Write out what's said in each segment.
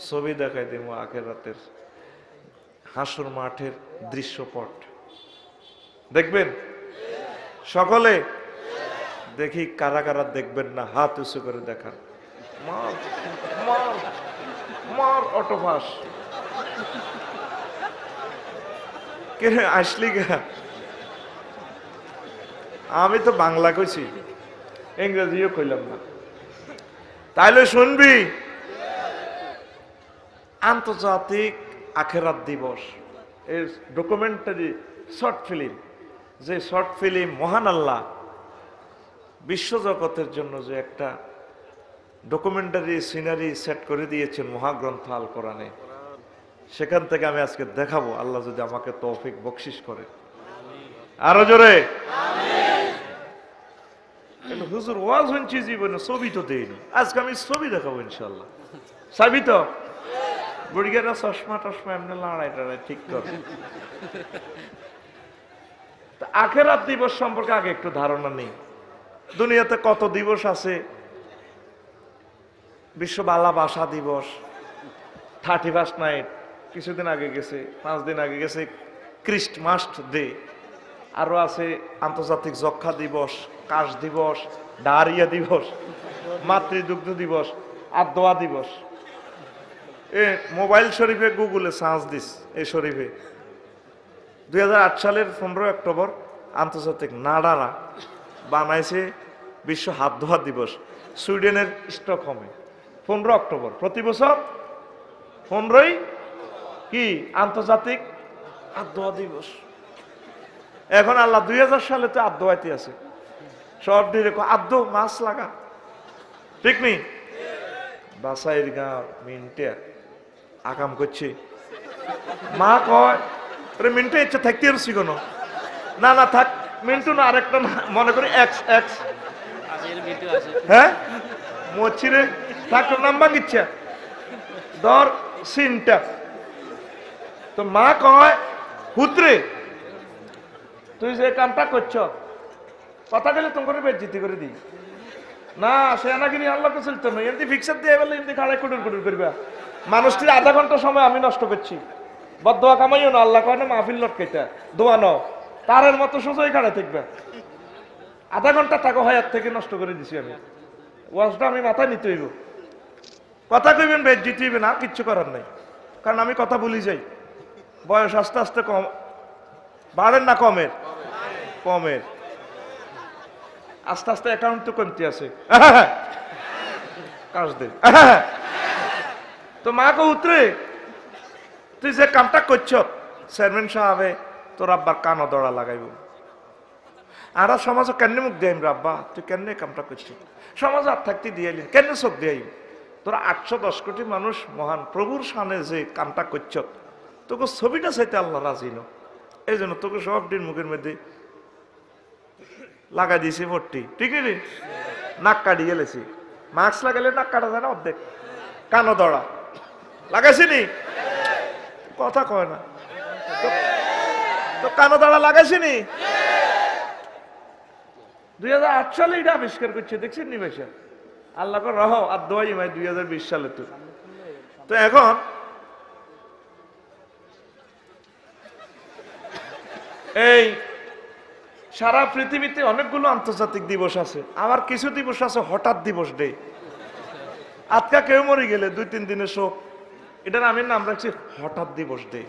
ছবি দেখাই দেব আখিরাতের হাসর মাঠের দৃশ্যপট দেখবেন সকলে। দেখি কারা কারা দেখবেন না হাত উঁচু করে দেখান। মার মার মার অটোফাস কে আসলি গা? আমি তো বাংলা কইছি, ইংরেজিও কইলাম না। তাইলে শুনবি, আন্তর্জাতিক আখেরাত দিবস এর ডকুমেন্টারি শর্ট ফিল্ম, যে শর্ট ফিল্ম মহান আল্লাহ বিশ্বজগতের জন্য যে একটা ডকুমেন্টারি সিনারি সেট করে দিয়েছেন মহাগ্রন্থ আল কোরআনে, সেখান থেকে আমি আজকে দেখাবো, আল্লাহ যদি আমাকে তৌফিক বকশিস করে। আরো জোরে হুজুর ওয়াজ হচ্ছে জীবনে ছবি তো দেয়নি, আজকে আমি ছবি দেখাবো ইনশাল্লাহ। সাবি তো বুড়িগেরা চশমা টশমা এমনি লড়াই টড়াই ঠিক করে। আখেরাত দিবস সম্পর্কে আগে একটু ধারণা নেই। দুনিয়াতে কত দিবস আছে? বিশ্ব বাংলা ভাষা দিবস, 31 নাইট কিছুদিন আগে গেছে, 5 দিন আগে গেছে ক্রিস্টমাস ডে, আরো আছে আন্তর্জাতিক যক্ষা দিবস, কাশ দিবস, ডায়রিয়া দিবস, মাতৃদুগ্ধ দিবস, আদোয়া দিবস। এ মোবাইল শরীফে গুগলে সার্চ দিস, এই শরীফে 2008 সালের 15 অক্টোবর আন্তর্জাতিক নাডারা বানাইছে বিশ্ব হাত ধোয়া দিবস সুইডেনের স্টকহোমে 15 অক্টোবর। প্রতি বছর 15ই কি আন্তর্জাতিক হাত ধোয়া দিবস। এখন আল্লাহ 2000 সালে তো হাত ধোয়াইতে আছে, সব দিকে আদ্য মাছ লাগা, ঠিক নেই? বাসাইর গা মিনটে আকাম করছে, মা কয় মিনটে ইচ্ছা থাকতে পারছি কোনো না, না থাক মিন্টু না, আরেকটা মনে করি এক্স এক্স, হ্যাঁ মচ্ছিরে থাকতো নাম ভাঙিচ্ছে ধর সিনটা। তো মা কয় হুতরে তুই যে কামটা করছ, কথা গেলে তোমার বেজ্জিতি করে দিই না, সে নাকি আল্লাহকে চলতো না, এমনি ফিক্সার দিয়ে বলে এমনি খাড়াই কুটুর কুটুর করবা। মানুষটির আধা ঘন্টা সময় আমি নষ্ট করছি, বদোয়া কামাইও না, আল্লাহ কয় না মাহফিল লটকাইটা দোয়া ন তারের মতো সোজাই খাড়া থাকবে। আধা ঘন্টা থাকো হায়াত থেকে নষ্ট করে দিছি আমি। ওয়াজটা আমি মাথায় নিতে হইব, কথা কইবেন বেজ্জিতি হইবেন, আর কিচ্ছু করার নাই, কারণ আমি কথা ভুলি যাই। বয়স আস্তে আস্তে কম বাড়েন না কমের? কমের আস্তে আস্তে অ্যাকাউন্ট তো কমতে আছে কাজ দে। তো মা কো উতরে তুই যে কামটা করছ চেয়ারম্যান সাহেবে তোর আব্বার কানো দড়া লাগাইব, আর সমাজ কেন মুখ দিয়ে আব্বা তুই কেন কামটা করছ, সমাজ আর থাকতে দিয়ে কেন চোখ দিয়ে তোরা 810 কোটি মানুষ মহান প্রভুর সামনে যে কামটা করছ, তোকে ছবিটা চাইতে আল্লাহ রাজি ন, এই জন্য তোকে সব দিন মুখের মধ্যে লাগাই দিয়েছি ভর্তি, ঠিক আছে? নাক কাটি গেলেছি, মাস্ক লাগাইলে নাক কাটা যায় না অর্ধেক, কানো দড়া লাগাইছি নি, কথা কয় না তো কানো দড়া লাগাইছি নি। 2008 সালে এটা আবিষ্কার করছে, দেখছেন নি ভাইসা? আল্লাহ রহ আর দোয়াই ভাই 2020 সালে। তো এখন এই সারা পৃথিবীতে অনেকগুলো আন্তর্জাতিক দিবস আছে, আবার কিছু দিবস আছে হঠাৎ দিবস ডে। আজকা কেউ মরে গেলে 2-3 দিনের শোক, এটার আমি নাম রাখছি হঠাৎ দিবস ডে,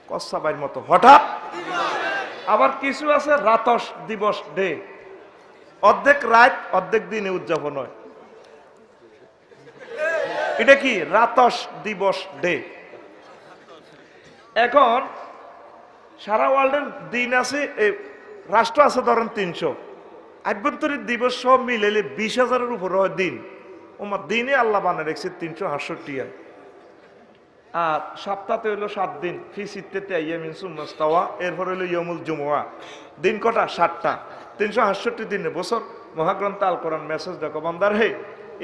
কচ্ছা বাইর মতো হঠাৎ। আবার কিছু আছে রাতস দিবস ডে, অর্ধেক রাত অর্ধেক দিনে উদযাপন হয়, এটা কি রাতস দিবস ডে। এখন সারা ওয়ার্ল্ডের দিন আছে, রাষ্ট্র আছে ধরেন 300, আভ্যন্তরীণ দিবস সব মিলে 20,000-এর উপর হয় দিন। ওমার দিনে আল্লাহ বানিয়ে রেখেছে 368। আর সপ্তাহে হইলো 7 দিন, ফি সিত্তাতি আইয়ামিন সুম্মা ইস্তাওয়া, এরপর হইলো ইয়াউমুল জুমুআ। দিন কটা? 7টা। 368 দিনে বছর। মহাগ্রন্থ আল কোরআন মেসেজ দেখো বান্দার, হে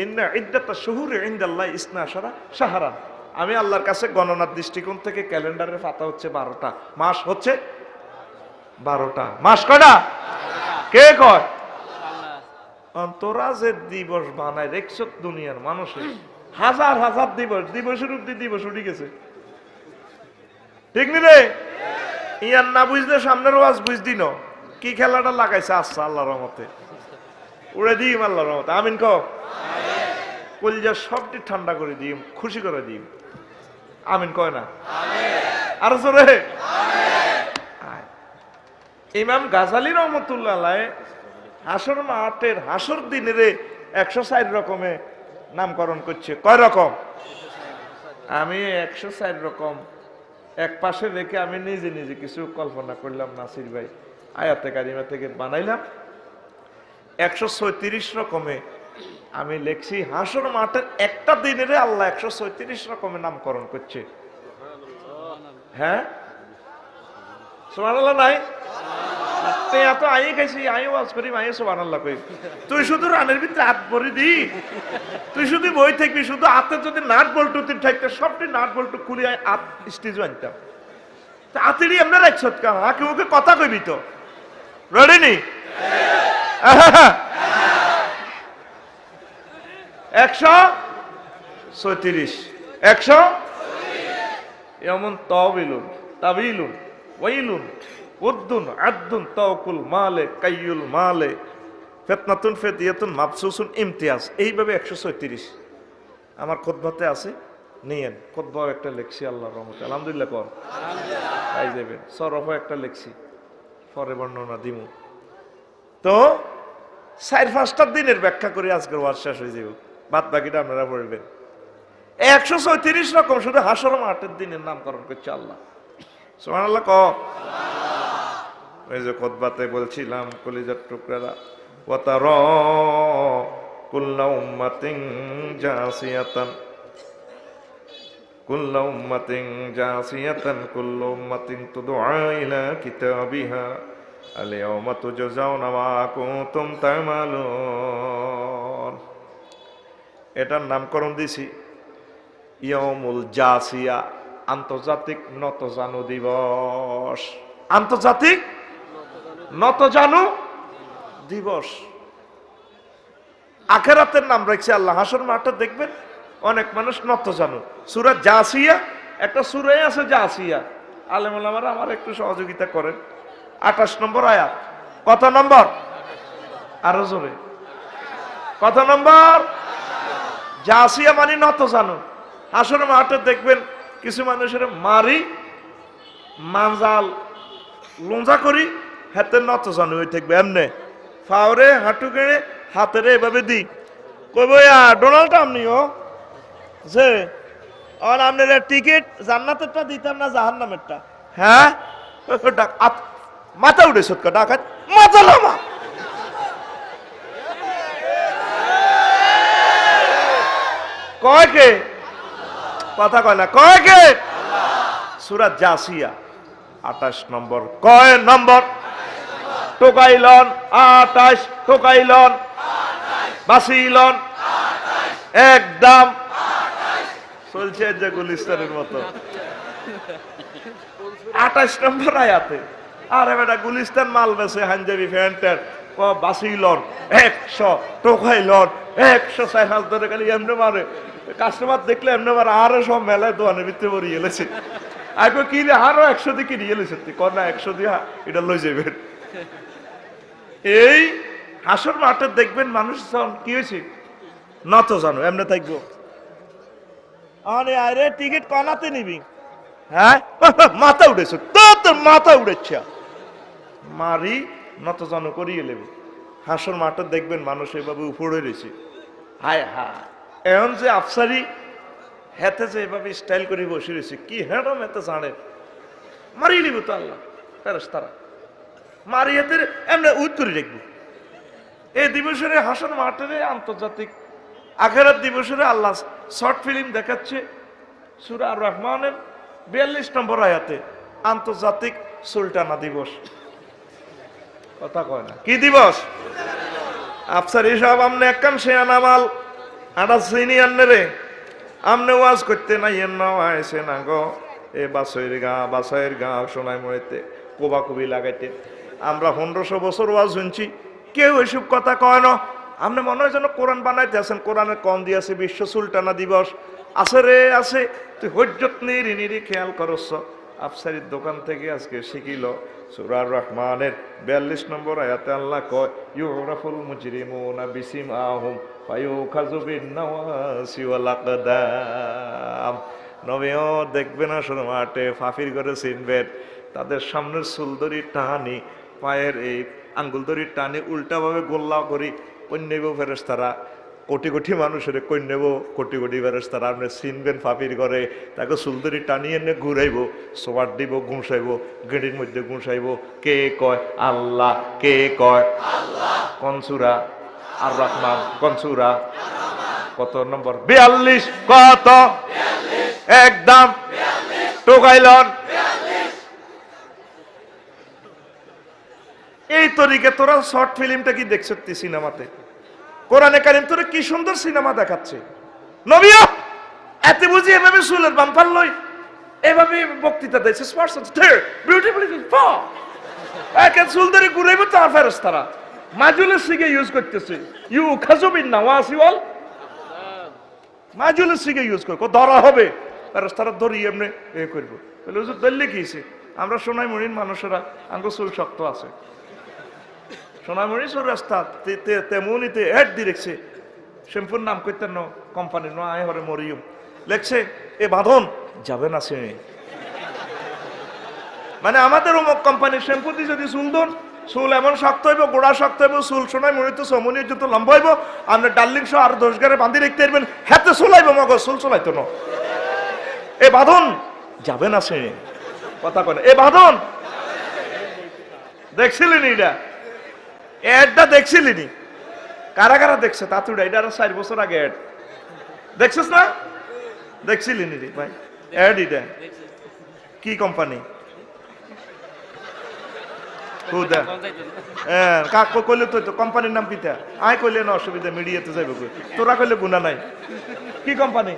ইন্না ইদ্দাতাশ শুহুরি ইনদাল্লাহি 12 শাহরান, আমি আল্লাহর কাছে গণনার দৃষ্টিকোণ থেকে ক্যালেন্ডারের পাতা হচ্ছে 12টা, মাস হচ্ছে 12টা। মাস কয়টা? কে কয়? তোরা যে দিবস বানায় দেখছ দুনিয়ার মানুষের, হাজার হাজার দিবস, দিবসের উপর দিবস উঠে গেছে, ঠিক নি রে? ইয়ার না বুঝলে সামনের ওয়াজ বুঝদি ন কি খেলাটা লাগাইছে। আচ্ছা, আল্লাহর রহমতে উড়ে দিম, আল্লাহর রহমতে আমিন কও। কলিজা সবটি ঠান্ডা করে দিম, খুশি করে দিম, আমিন কয় না? আর জোরে ইমাম গাজালি রহমতুল্লাহ আলাইহি হাসর মাঠের হাসর দিনের 104 রকমে নামকরণ করছে। কয় রকম? আমি 104 রকম এক পাশে রেখে আমি নিজে নিজে কিছু কল্পনা করলাম, নাসির ভাই আয়াতে কারিমা থেকে বানাইলাম। 136 রকমে আমি লিখছি হাসর মাঠের একটা দিনের আল্লাহ 136 রকমের নামকরণ করছে। হ্যাঁ, সুবহানাল্লাহ নাই? এত আই খাইছি, আই ওয়াজ করি, আই সুবহানাল্লাহ কই। তুই শুধু রানের ভিতরে হাত ভরি দি, তুই শুধু বই থাকবি, শুধু হাতে যদি নাট বল্টু তুই থাকতে সবটি নাট বল্টু খুলি হাত স্টেজ আনতাম। হাতেরই এমনি রাখছত কা, হাকে ওকে কথা কইবি তো। রেডি নি? 136 100 এমন তাবিলুন তাবিলুন ওয়াইলুন উদ্দুন আদ্দুন তাওকুল মালে কাইয়ুল মালে ফিতনাতুন ফিতিয়াতুন মাবসুসুন ইমতিয়াজ, এইভাবে 136 আমার খুতবাতে আছে। নিয়েন খুতবাও একটা লিখছি আল্লাহর রহমতে, আলহামদুলিল্লাহ কর পাই যাবেন। সরফও একটা লিখছি, পরে বর্ণনা দিমু। তো 4-5টা দিনের ব্যাখ্যা করে আজকের ওয়াজ শেষ হয়ে যাব, বাদ বাকিটা আপনারা পড়বেন। 136 রকম শুধু হাসর মাঠের দিনের নামকরণ করছে আল্লাহ। সুবহানাল্লাহ ক। ওই যে খুতবাতে বলছিলাম কলিজার টুকরারা, ওয়া তারা কুল্লা উম্মাতিন জাসিয়াতান কুল্লা উম্মাতিন জাসিয়াতান কুল্লু উম্মাতিন তুদআ ইলা কিতাবিহা আল ইয়াওমা তুজজাউনা মা কুনতুম তা'মালুন। এটার নামকরণ দিছি ইয়াউমুল জাসিয়া, আন্তর্জাতিক নতজানু দিবস। আন্তর্জাতিক নতজানু দিবস। আখিরাতের নাম রাখছে আল্লাহ। হাসর মাঠে দেখবেন অনেক মানুষ নতজানু। সূরা জাসিয়া একটা সূরাই আছে জাসিয়া, আলেম ওলামারা আমার একটু সহযোগিতা করেন। 28 নম্বর আয়াত। কত নম্বর? আরো জোরে, কত নম্বর? জাসিয়া মানে নতজানু। হাসর মাঠে দেখবেন কিছু মানুষের মারি মানজাল লঞ্জা করি হাতে নতজানু হয়ে থাকবে, এমনে ফাওরে হাঁটু গেড়ে হাতের এভাবে দি কইব, ডোনাল্ড ট্রাম্পনিও যে আপনার টিকিট জান্নাতেরটা দিতাম না জাহান্নামেরটা? হ্যাঁ, মাথা উঠে সৎকা ডাকাত মাথা লামা। কয় কে? কথা কয় না, কয় কে? সূরা জাসিয়া 28 নম্বর। কয় নম্বর? টোকাইলন 28, টোকাইলন বাসিলন একদম চলছে যে গুলিস্তানের মতো। 28 নম্বর আয়াতে আরে বেটা গুলিস্তান মাল বেছে হাঞ্জাবি ফ্যান্টের বাসিলন 100, টোকাইলন 100, 4 হাজার ধরে খালি এমনি মারে। কাস্টমার দেখলে এমনি মারে, আরো সব মেলায় দোকানের ভিতরে ভরে গেলেছে। আগে কিনে আরো 100 দিয়ে কিনে গেলেছে, কর না 100 দিয়ে এটা লই যাবেন। এই হাসর মাঠে দেখবেন মানুষ কি হয়েছে নত জানো এমনি থাকবো। আরে আরে টিকিট কনাতে নিবি? হ্যাঁ, মাথা উঠেছে তোর মাথা উড়েছে, মারি নত জানো করিয়ে নেবে। হাসর মাঠে দেখবেন মানুষ এভাবে উপরে রয়েছে। হায় হায়, এখন যে আফসারি হেতে যে এভাবে স্টাইল করে বসে রয়েছে, কি হ্যাঁ এতে জানে মারিয়ে নিব তো আল্লাহ ফেরেশতারা মারি হাতের এমনি উদ করে রাখবো। এই দিবসের হাসর মাঠের আন্তর্জাতিক আখিরাত দিবসের আল্লাহ শর্ট ফিল্ম দেখাচ্ছে সূরা আর রহমানের 42 নম্বর আয়াতে, আন্তর্জাতিক সুলতানা দিবস। কথা কয় না, কি দিবস? আফসারি সাহেব আমনে একখান শেয়ানামাল আটা চিনি আননে রে, আমনে ওয়াজ করতে নাই আইসে না গো এ বাসাইয়ের গা সোনাই মরেতে কোবা কুবি লাগাইতে। আমরা 1500 বছর ওয়াজ শুনছি, কেউ এসব কথা কয় না। আপনি মনে হয় যেন কোরআন বানাইতে আছেন, কোরআনের কম দিয়েছে বিশ্ব সুলতানা দিবস আছে রে আছে। তুই হজ্জত নিরি খেয়াল করছ। আফসারির দোকান থেকে আজকে শিখিল সূরা রহমানের 42 নম্বর আয়াতে আল্লাহ কয় ইউরাফুল মুজরিমুনা বিসিমাহুম ফায়ুখাযু বিন-নাওয়াসি ওয়াল আকদাম। নবীও দেখবে না শুধু মাঠে ফাফির করে চিনবেন, তাদের সামনের চুলদড়ি টানি, পায়ের এই আঙ্গুল দড়ি টানি উল্টাভাবে গোল্লা করি কন্যেব ফেরেশতারা, কোটি কোটি মানুষের কন্যেব কোটি কোটি ফেরেশতারা আপনি চিনবেন ফাফির করে, তাকে চুলদড়ি টানিয়ে এনে ঘুরাইব, সোয়ার দিব, ঘুষাইব, গেঁড়ির মধ্যে ঘুষাইব। কে কয়? আল্লাহ। কে কয়? আল্লাহ। কনসুরা আর রহমান, কনসুরা কত নম্বর? 42। কত? একদম টোকাইলন। এই তরিকে তোরা শর্ট ফিল্মটা কি দেখছ সিনেমাতে? কোরআনে কারীম তোরা কি সুন্দর সিনেমা দেখাচ্ছে। নবীও এত বুঝি এভাবে চুলের বাম্পার লই এভাবে বক্তৃতা দিয়েছে, বিউটিফুলি একে চুল ধরে ঘুরাইব তার ফেরেশতারা মাজুলের সিগে ইউজ করতেছে। ইউ খাজুবিন নাওয়াসি ওয়াল, মাজুলের সিগে ইউজ করে ধরা হবে ফেরেশতারা ধরি এমনি এ করব। বলে হুজুর দল্লে কিছে? আমরা সোনাইমুড়ির মানুষেরা আঙ্গো চুল শক্ত আছে, সোনাইমুড়ি চুল রাস্তা তেমনিতে এড দিয়ে রেখছে, শ্যাম্পুর নাম করতেন ন কোম্পানির ন আয় হরে মরিয়ম লেখছে এ বাঁধন যাবে না সে। মানে আমাদের অমুক কোম্পানির শ্যাম্পু দিয়ে যদি চুল দন, চুল এমন শক্ত হইব, গোড়া শক্ত হইব, চুল শোনাই মরিত সমনি যত লম্বা হইব, আপনি ডার্লিং সহ আর 10 গারে বাঁধি রেখতে পারবেন, হাতে চুলাইব মগজ, চুল চুলাইতো না। এ বাঁধন যাবে না সে কথা কয়, এ বাঁধন দেখছিলেন? এটা এডটা দেখছিলেন? কারা কারা দেখছে? তাতুড়া এটা আরো 4 বছর আগে এড দেখছিস না? দেখছিলেন রে ভাই এড? এটা কি কোম্পানি? কাক কইলে তো কোম্পানির নাম কিতা? আয় কইলে না অসুবিধা, মিডিয়াতে যাইব, তোরা কইলে গুণা নাই। কি কোম্পানি?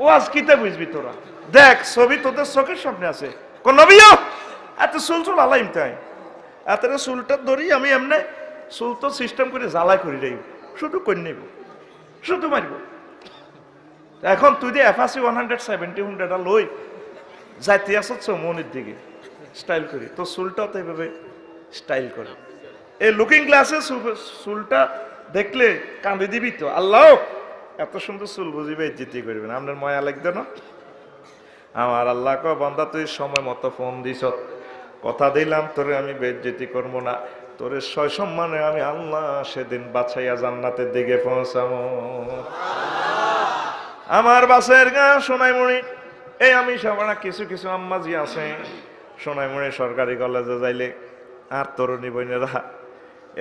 ও আজ কিতা বুঝবি তোরা? দেখ ছবি তোদের চোখের সামনে আছে। কোন নবীও এত চুল চুল আলাইম তাই এত চুলটা ধরি আমি এমনি চুল তো সিস্টেম করে জ্বালাই করি যাই, শুধু করে নেব, শুধু মারব। এখন তুই দিয়ে অ্যাপাচি 170 লই যাইতে আসছ মনের দিকে স্টাইল করি, তো চুলটাও তো এইভাবে স্টাইল করে। এই লুকিং গ্লাসে চুলটা দেখলে কাঁদে দিবি তো, আল্লাহ এত সুন্দর চুল বুঝিবে ইজ্জতি করবেন, আপনার মায়া লাগবে না? আমার আল্লাহ ক বান্দা তুই সময় মতো ফোন দিছ, কথা দিলাম তোরে আমি বেজ্জতি করবো না, তোরে সয় সম্মানে আমি আল্লাহ সেদিন বাছাইয়া জান্নাতের দিকে পৌঁছাবো। আমার বাসের গা সোনাইমুড়ি, এই আমি সবার কিছু কিছু আম্মাজি আছে সোনাইমুড়ি সরকারি কলেজে যাইলে আর তরুণী বোনেরা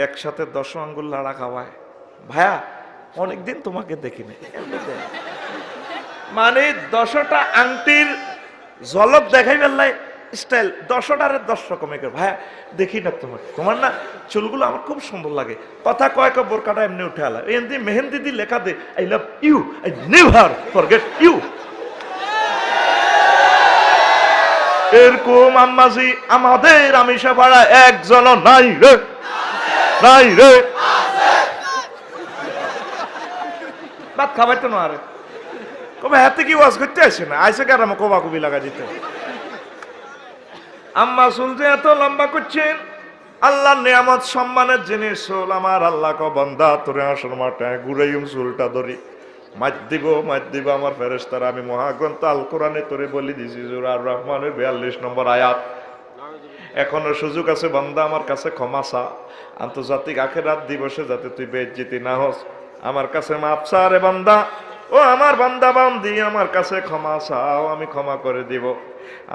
একসাথে 10 আঙ্গুল লাড়া খাওয়ায়। ভাইয়া অনেকদিন তোমাকে দেখিনি, মানে 10টা আংটির ঝলক দেখাই বেললাই স্টাইল 10টার 10 রকমের। ভাইয়া দেখি না তোমার না চুলগুলো আমার খুব সুন্দর লাগে, কথা কয় বোরকাটা এমনি উঠে আলা, এমনি মেহেন্দি দিয়ে লেখা দে I love you, I never forget you. এরকম আম্মাজি আমাদের আমিষা পাড়া একজন নাই রে, নাই রে। ভাত খাবার তো না আরে কবে হাতে কি ওয়াজ করতে আসে না, আইসে কেন কবা কবি লাগা দিতে। আম্মা চুল যে এত লম্বা করছেন, আল্লাহর নিয়ামত সম্মানের জিনিস চুল। আমার আল্লাহ ক বান্দা তোরে আসর মাটায় ঘুরাইম চুলটা ধরি মাত দিব আমার ফেরেশতারা। আমি মহাগ্রন্থ আল কোরআনে তোরে বলি দিছি সূরা আর রহমানের 42 নম্বর আয়াত। এখনো সুযোগ আছে বান্দা আমার কাছে ক্ষমা চা, আন্তর্জাতিক আখিরাত দিবসে যাতে তুই বেইজ্জতি না হস। আমার কাছে মাপ চা রে বান্দা, ও আমার বান্দা বান্দি আমার কাছে ক্ষমা চাও, আমি ক্ষমা করে দিব।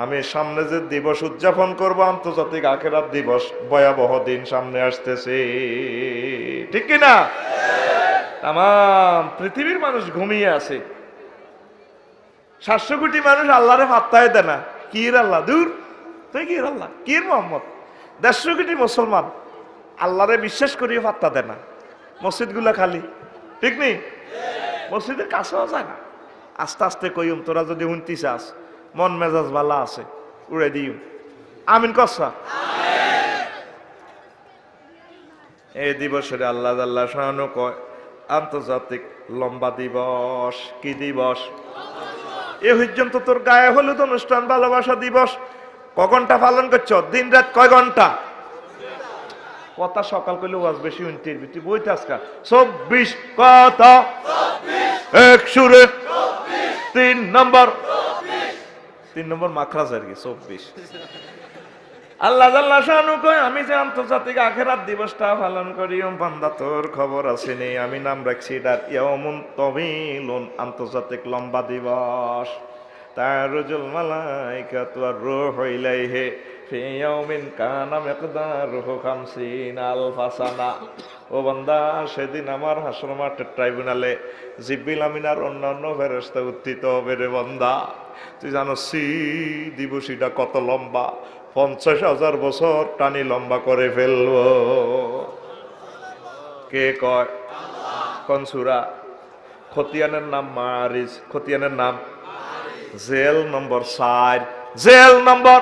আমি সামনে যে দিবস উদযাপন করব আন্তর্জাতিক আখিরাত দিবস, ভয়াবহ দিন সামনে আসতেছে, ঠিক কিনা? তাম পৃথিবীর মানুষ ঘুমিয়ে আছে, 700 কোটি মানুষ আল্লাহরে পাত্তাই দেয় না। কির আল্লাহ দূর, তুই কির আল্লাহ, কির মোহাম্মদ। 150 কোটি মুসলমান আল্লাহরে বিশ্বাস করিয়ে পাত্তা দেয় না, মসজিদ গুলা খালি, ঠিক নেই? মসজিদের কাছেও যায় না। আস্তে আস্তে কইম তোরা যদি উনতি চাস, মন মেজাজ ভালো আছে উড়ে দিও, আমিন কসা। এই দিবসের আল্লাহ আল্লাহ শাহানু কয় আন্তর্জাতিক লম্বা দিবস। কি দিবস? এ পর্যন্ত তোর গায়ে হলুদ অনুষ্ঠান ভালোবাসা দিবস ক ঘন্টা পালন করছ? দিন রাত কয় ঘন্টা? কথা সকাল করলে ওয়াজ বেশি উনতির ভিতরে বইতে আজকা 24 কত এক সুরে 3 নম্বর মাখরাজ আর কি 24। আল্লাহ আল্লাহ শানু কয় আমি যে আন্তর্জাতিক আখিরাত দিবসটা পালন করি বান্দা তোর খবর আছে নি? আমি নাম রাখছি এটার ইয়াউমুন তাওয়িলুন, আন্তর্জাতিক লম্বা দিবস। তারুজুল মালাইকাতু আর রূহু ইলাইহি ফি ইয়াউমিন কানা মিকদারুহু 50 আলফা সানা। ও বান্দা, সেদিন আমার হাসর মাঠের ট্রাইব্যুনালে জিবরিল আমিন আর অন্যান্য ফেরেশতা উত্থিত হবে রে বান্দা। তুই জানো সি দিবসটা কত লম্বা? 50,000 বছর টানি লম্বা করে ফেলব। কে কয়? কোন সূরা? খতিয়ানের নাম মারিজ। খতিয়ানের নাম জেল নম্বর 4। জেল নম্বর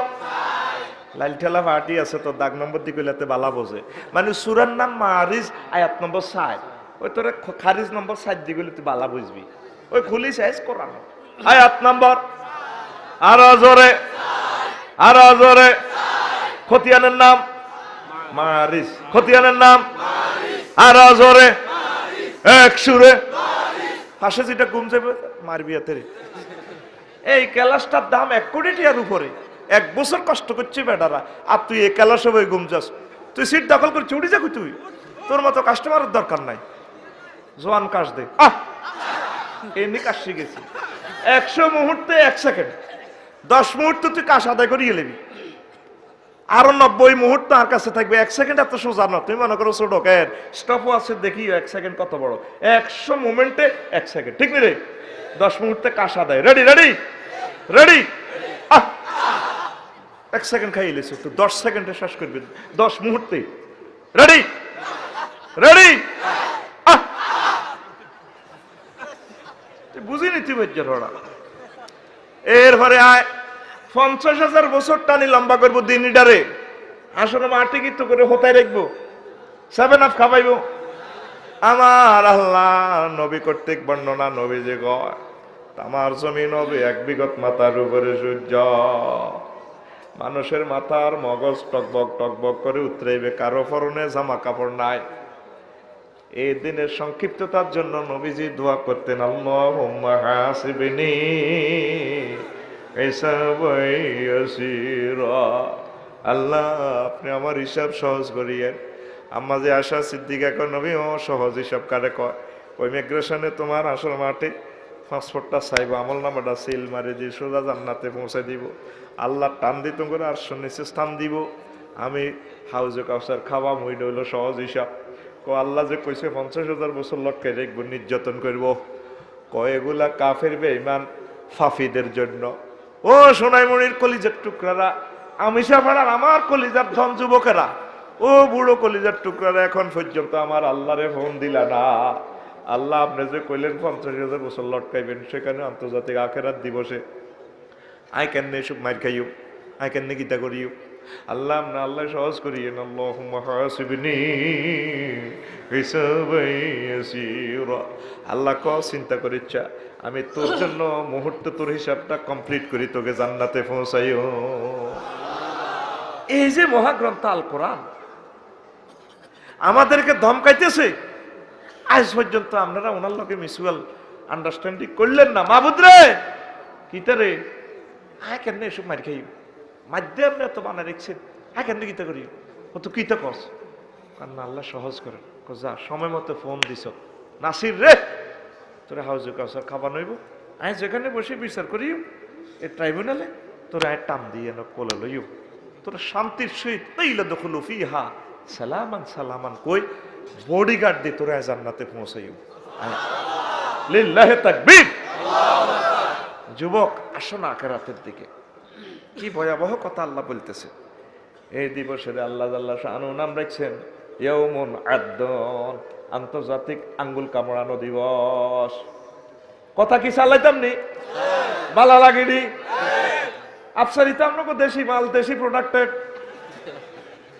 লাল ঠেলা পার্টি আছে তো দাগ নম্বর দি কইলাতে বালা বোঝে। মানে সূরার নাম মারিজ, আয়াত নম্বর 4। ওই তোরে খারিজ নম্বর 4 দি কইলে তুই বালা বুঝবি। ওই খুলি শেষ কোরআন আয়াত নম্বর আরো জোরে খতিয়ানের নাম মারিজ। খতিয়ানের নাম আরো জোরে এক সুরে পাশে যেটা ঘুম যাবে মারবি হাতের। এই ক্যালাসটার দাম 1 কোটি টাকার উপরে। 1 বছর কষ্ট করছে বেটারা, আর তুই এই ক্যালাসে বই ঘুম যাস। তুই সিট দখল করে চুড়ি যাবি। তুই তোর মতো কাস্টমারের দরকার নাই। জোয়ান কাশ দে এমনি কাশ শিখেছি। 100 মুহূর্তে 1 সেকেন্ড, 10 মুহূর্তে তুই কাশ আদায় করিয়ে নেবি। আরো 90 মুহূর্ত আর কাছে থাকবে। 1 সেকেন্ড এত সোজা না। তুমি মনে করো ছোট কেন স্টপও আছে, দেখি 1 সেকেন্ড কত বড়। 100 মোমেন্টে 1 সেকেন্ড, ঠিক নেই রে? 10 মুহূর্তে কাশ আদায়। রেডি রেডি রেডি 1 সেকেন্ড খাইয়ে লেছো তো 10 সেকেন্ডে শেষ করবে 10 মুহূর্তে। রেডি রেডি বুঝিনি তুই বজ্জার ওরা। এরপরে আয় 50,000 বছর টানি লম্বা করবো দিনটারে। আসলে মাটি কিন্তু করে হতায় রাখবো, 7 আপ খাবাইবো। আমার আল্লাহ নবী কর্তৃক বর্ণনা, নবী যে গয় আমার জমিন হবে 1 বিঘত মাথার উপরে সূর্য। মানুষের মাথার মগজ টকবক টকবক করে উতরাইবে, কারো পরনে জামা কাপড় নাই। এই দিনের সংক্ষিপ্ততার জন্য নবীজি দোয়া করতেন, আল্লাহুম্মা হাসিবনি হিসাবান ইয়াসীরা। আল্লাহ আপনি আমার হিসাব সহজ করিয়েন। আম্মা যে আশা সিদ্দিকা কয় নবী ও সহজ হিসাব কারে কয়? ওই ইমিগ্রেশনে তোমার আসল মাঠে পাসপোর্টটা চাইব, আমল নামাটা সিল মারি দিয়ে সোজা জান্নাতে পৌঁছে দিব। আল্লাহ টান দিত করে আর নিচে স্থান দিব। আমি হাউজে কাউসার খাওয়া মইড হইল সহজ হিসাব। আল্লাহ যে কইছে 50,000 বছর লটকে দেখবো, নির্যাতন করব। কয় এগুলা কাফের বেঈমান ফাফিদের জন্য। ও সোনাইমণির কলিজার টুকরারা, আমিষা পাড়ার আমার কলিজার ধন যুবকেরা, ও বুড়ো কলিজার টুকরারা, এখন পর্যন্ত আমার আল্লাহরে ফোন দিলা না। আল্লাহ আপনি যে কইলেন 50,000 বছর লটকাইবেন, সেখানে আন্তর্জাতিক আখিরাত দিবসে আই কেন এসব মার খাইও, আই কেন গীতা করিও। আল্লাহ না আল্লাহ সহজ করিয়েন। আল্লাহুম্মা হাসিবনি হিসাবান ইয়াসীরা। আল্লাহ চিন্তা করিচ্ছা আমি তোর জন্য মুহূর্তে তোর হিসাবটা কমপ্লিট করি, তোকে জান্নাতে পৌঁছাইও। এই যে মহাগ্রন্থ আল কোরআন আমাদেরকে ধমকাইতেছে। আজ পর্যন্ত আপনারা ওনার লোকে মিউচুয়াল আন্ডারস্ট্যান্ডিং করলেন না। মাহবুদ রে কিতা রে হ্যাঁ কেন এসব মার খাই মাধ্যমে আপনি এত বানা রেখছেন, হ্যাঁ কেন গীতা করি ও তো কিতা কস কারণ আল্লাহ সহজ করেন। যা সময় মতো ফোন দিছ নাসির রে তোরা হাউজে কাউসার খাবার নইব, আয় যেখানে বসে বিচার করিও এই ট্রাইব্যুনালে তোরা আয় টান দিয়ে না কোলে লইও, তোরা শান্তির সহিত তৈলা দখল ফিহা সালামান সালামান কই বডিগার্ড দিয়ে তোরা জান্নাতে পৌঁছাইও। লিল্লাহি তাকবীর। যুবক আসো না আখিরাতের দিকে। কি ভয়াবহ কথা আল্লাহ বলতেছে। এই দিবসের আল্লাহ আল্লাহ শানু নাম রাখছেন ইয়াউমুন আদ্দন, আন্তর্জাতিক আঙ্গুল কামড়ানো দিবস। কথা কি চালাইতাম নি বালা লাগিনি আফসারিতে আপনাকে দেশি মাল দেশি প্রোডাক্টের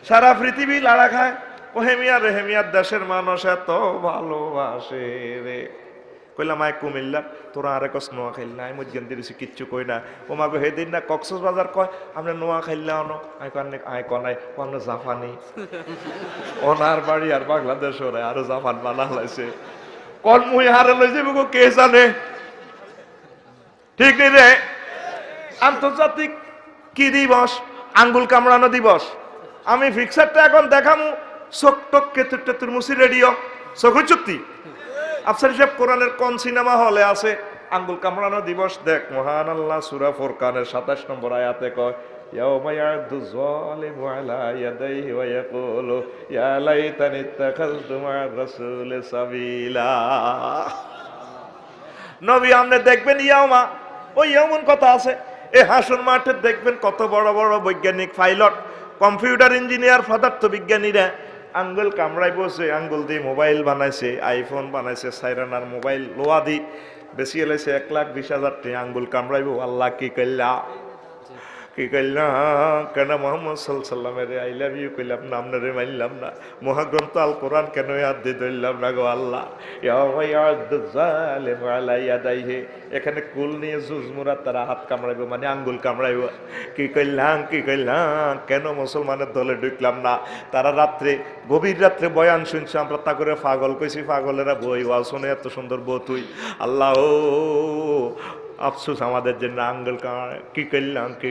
সারা পৃথিবী লাড়া খায়, ও হেমিয়া রে হেমিয়ার দেশের মানুষ এত ভালোবাসে রে। কইলাম আয় কুমিল্লা, তোরা আরে কস নোয়া খাইল না, আমি মধ্যে দিয়েছি কিচ্ছু কই না। ও মাগো হেদিন না কক্সবাজার কয় আমরা নোয়া খাইল্লা অন, আয় কানে আয় কনাই অন্য জাপানি ওনার বাড়ি আর বাংলাদেশ ওরা আরো জাপান বানা লাইছে কন মুই হারে লই যাবো গো কে জানে। ঠিক নেই রে? আন্তর্জাতিক কি দিবস? আঙ্গুল কামড়ানো দিবস। আমি ফিক্সারটা এখন দেখামু, চোখ টক কেতুর টেতুর মুসি রেডিও চোখ চুক্তি। আফসার সাহেব কোরআনের কোন সিনেমা হলে আছে আঙ্গুল কামড়ানো দিবস? দেখ, মহান আল্লাহ সূরা ফুরকানের 27 নম্বর আয়াতে কয় ইয়াউমা ইয়াদু যালিমু আলা ইয়াদাইহি ওয়া ইয়াকুলু ইয়া লাইতানি ইত্তাখাযতু মা'আর রাসূলি সাবিলা। নবী আপনি দেখবেন ইয়াউমা, ওই ইয়াউমন কথা আছে, এই হাসর মাঠে দেখবেন কত বড় বড় বৈজ্ঞানিক, পাইলট, কম্পিউটার ইঞ্জিনিয়ার, পদার্থ বিজ্ঞানীরা আঙ্গুল কামড়াই বসে, আঙ্গুল দিয়ে মোবাইল বানাইছে, আইফোন বানাইছে, সাইরানার মোবাইল লোয়া দি বেশি এলাইছে 1,20,000 টাকা আঙ্গুল কামড়াইব। আল্লাহ কি কইলা কি কইলাম কেন মোহাম্মদ সাল্লামের আই লাভ ইউ কইলাম না, আপনারে মানলাম না, মহাগ্রন্থ আল কোরআন কেন হাত দিয়ে ধরলাম না গো আল্লাহ। এখানে কুল নিয়ে জুজমুরা তারা হাত কামড়াইব, মানে আঙ্গুল কামড়াইব। কি কইলাম কেন মুসলমানের দলে ঢুকলাম না? তারা রাত্রে গভীর রাত্রে বয়ান শুনছে, আমরা তা করে পাগল কইছি, পাগলেরা বই ওয়া শুনে এত সুন্দর বউ তুই। আল্লাহ ও আফসোস আমাদের জন্য আঙ্গুল কামড়ায়। কি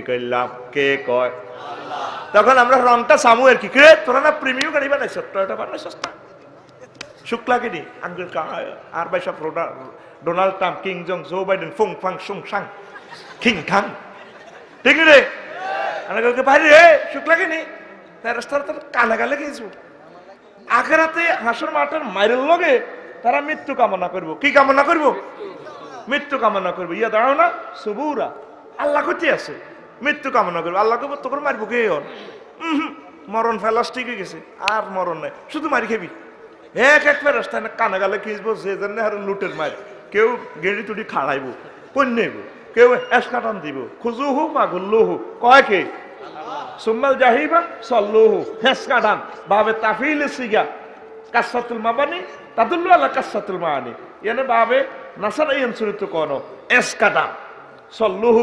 করলাম কে কয়? তখন আমরা রংটা সামু আর কি রে, তোরা না প্রিমিয়াম গাড়ি বানাইছ, টয়োটা বানাইছ না, শুক্লা কিনি আঙ্গুল কামড়ায়। আর ভাই সব Donald Trump, Kim Jong, Joe Biden, ফুং ফাং সুং সাং খিং খাং, ঠিক রে? আমরা ভাই রে শুক্লা কিনি রাস্তার কালে কালে গেছো। আখেরাতে হাসর মাঠের মাইরের লগে তারা মৃত্যু কামনা করবো। কি কামনা করবো? মৃত্যু কামনা করবো। ইয়া দাঁড়াও না সবুরা, আল্লাহ কোথায় আছে? মৃত্যু কামনা করবো। আল্লাহ কব তোর মারবো কে? মরণ ফেলাস ঠিক হয়ে গেছে, আর মরণ নাই, শুধু মারি খেবি। এক ফেরাস্তা না কানে গালে খিঁচবো, যে জন্য আর লুটের মার। কেউ গেড়ি তুড়ি খাড়াইবো, কোন নেব, কেউ এসকাটান দিব, খুজু হু মাগুল্লু হু, কয় কে সুম্মাল জাহিবা সল্লু হু, হেসকাটান বাবে তাফিল সিগা কাসাতুল মাবানি তাদুল্লু আলা কাসাতুল মানি, এনে বাবে নাসার এই অঞ্চলিত কোন এসকাটান সল্লুহু,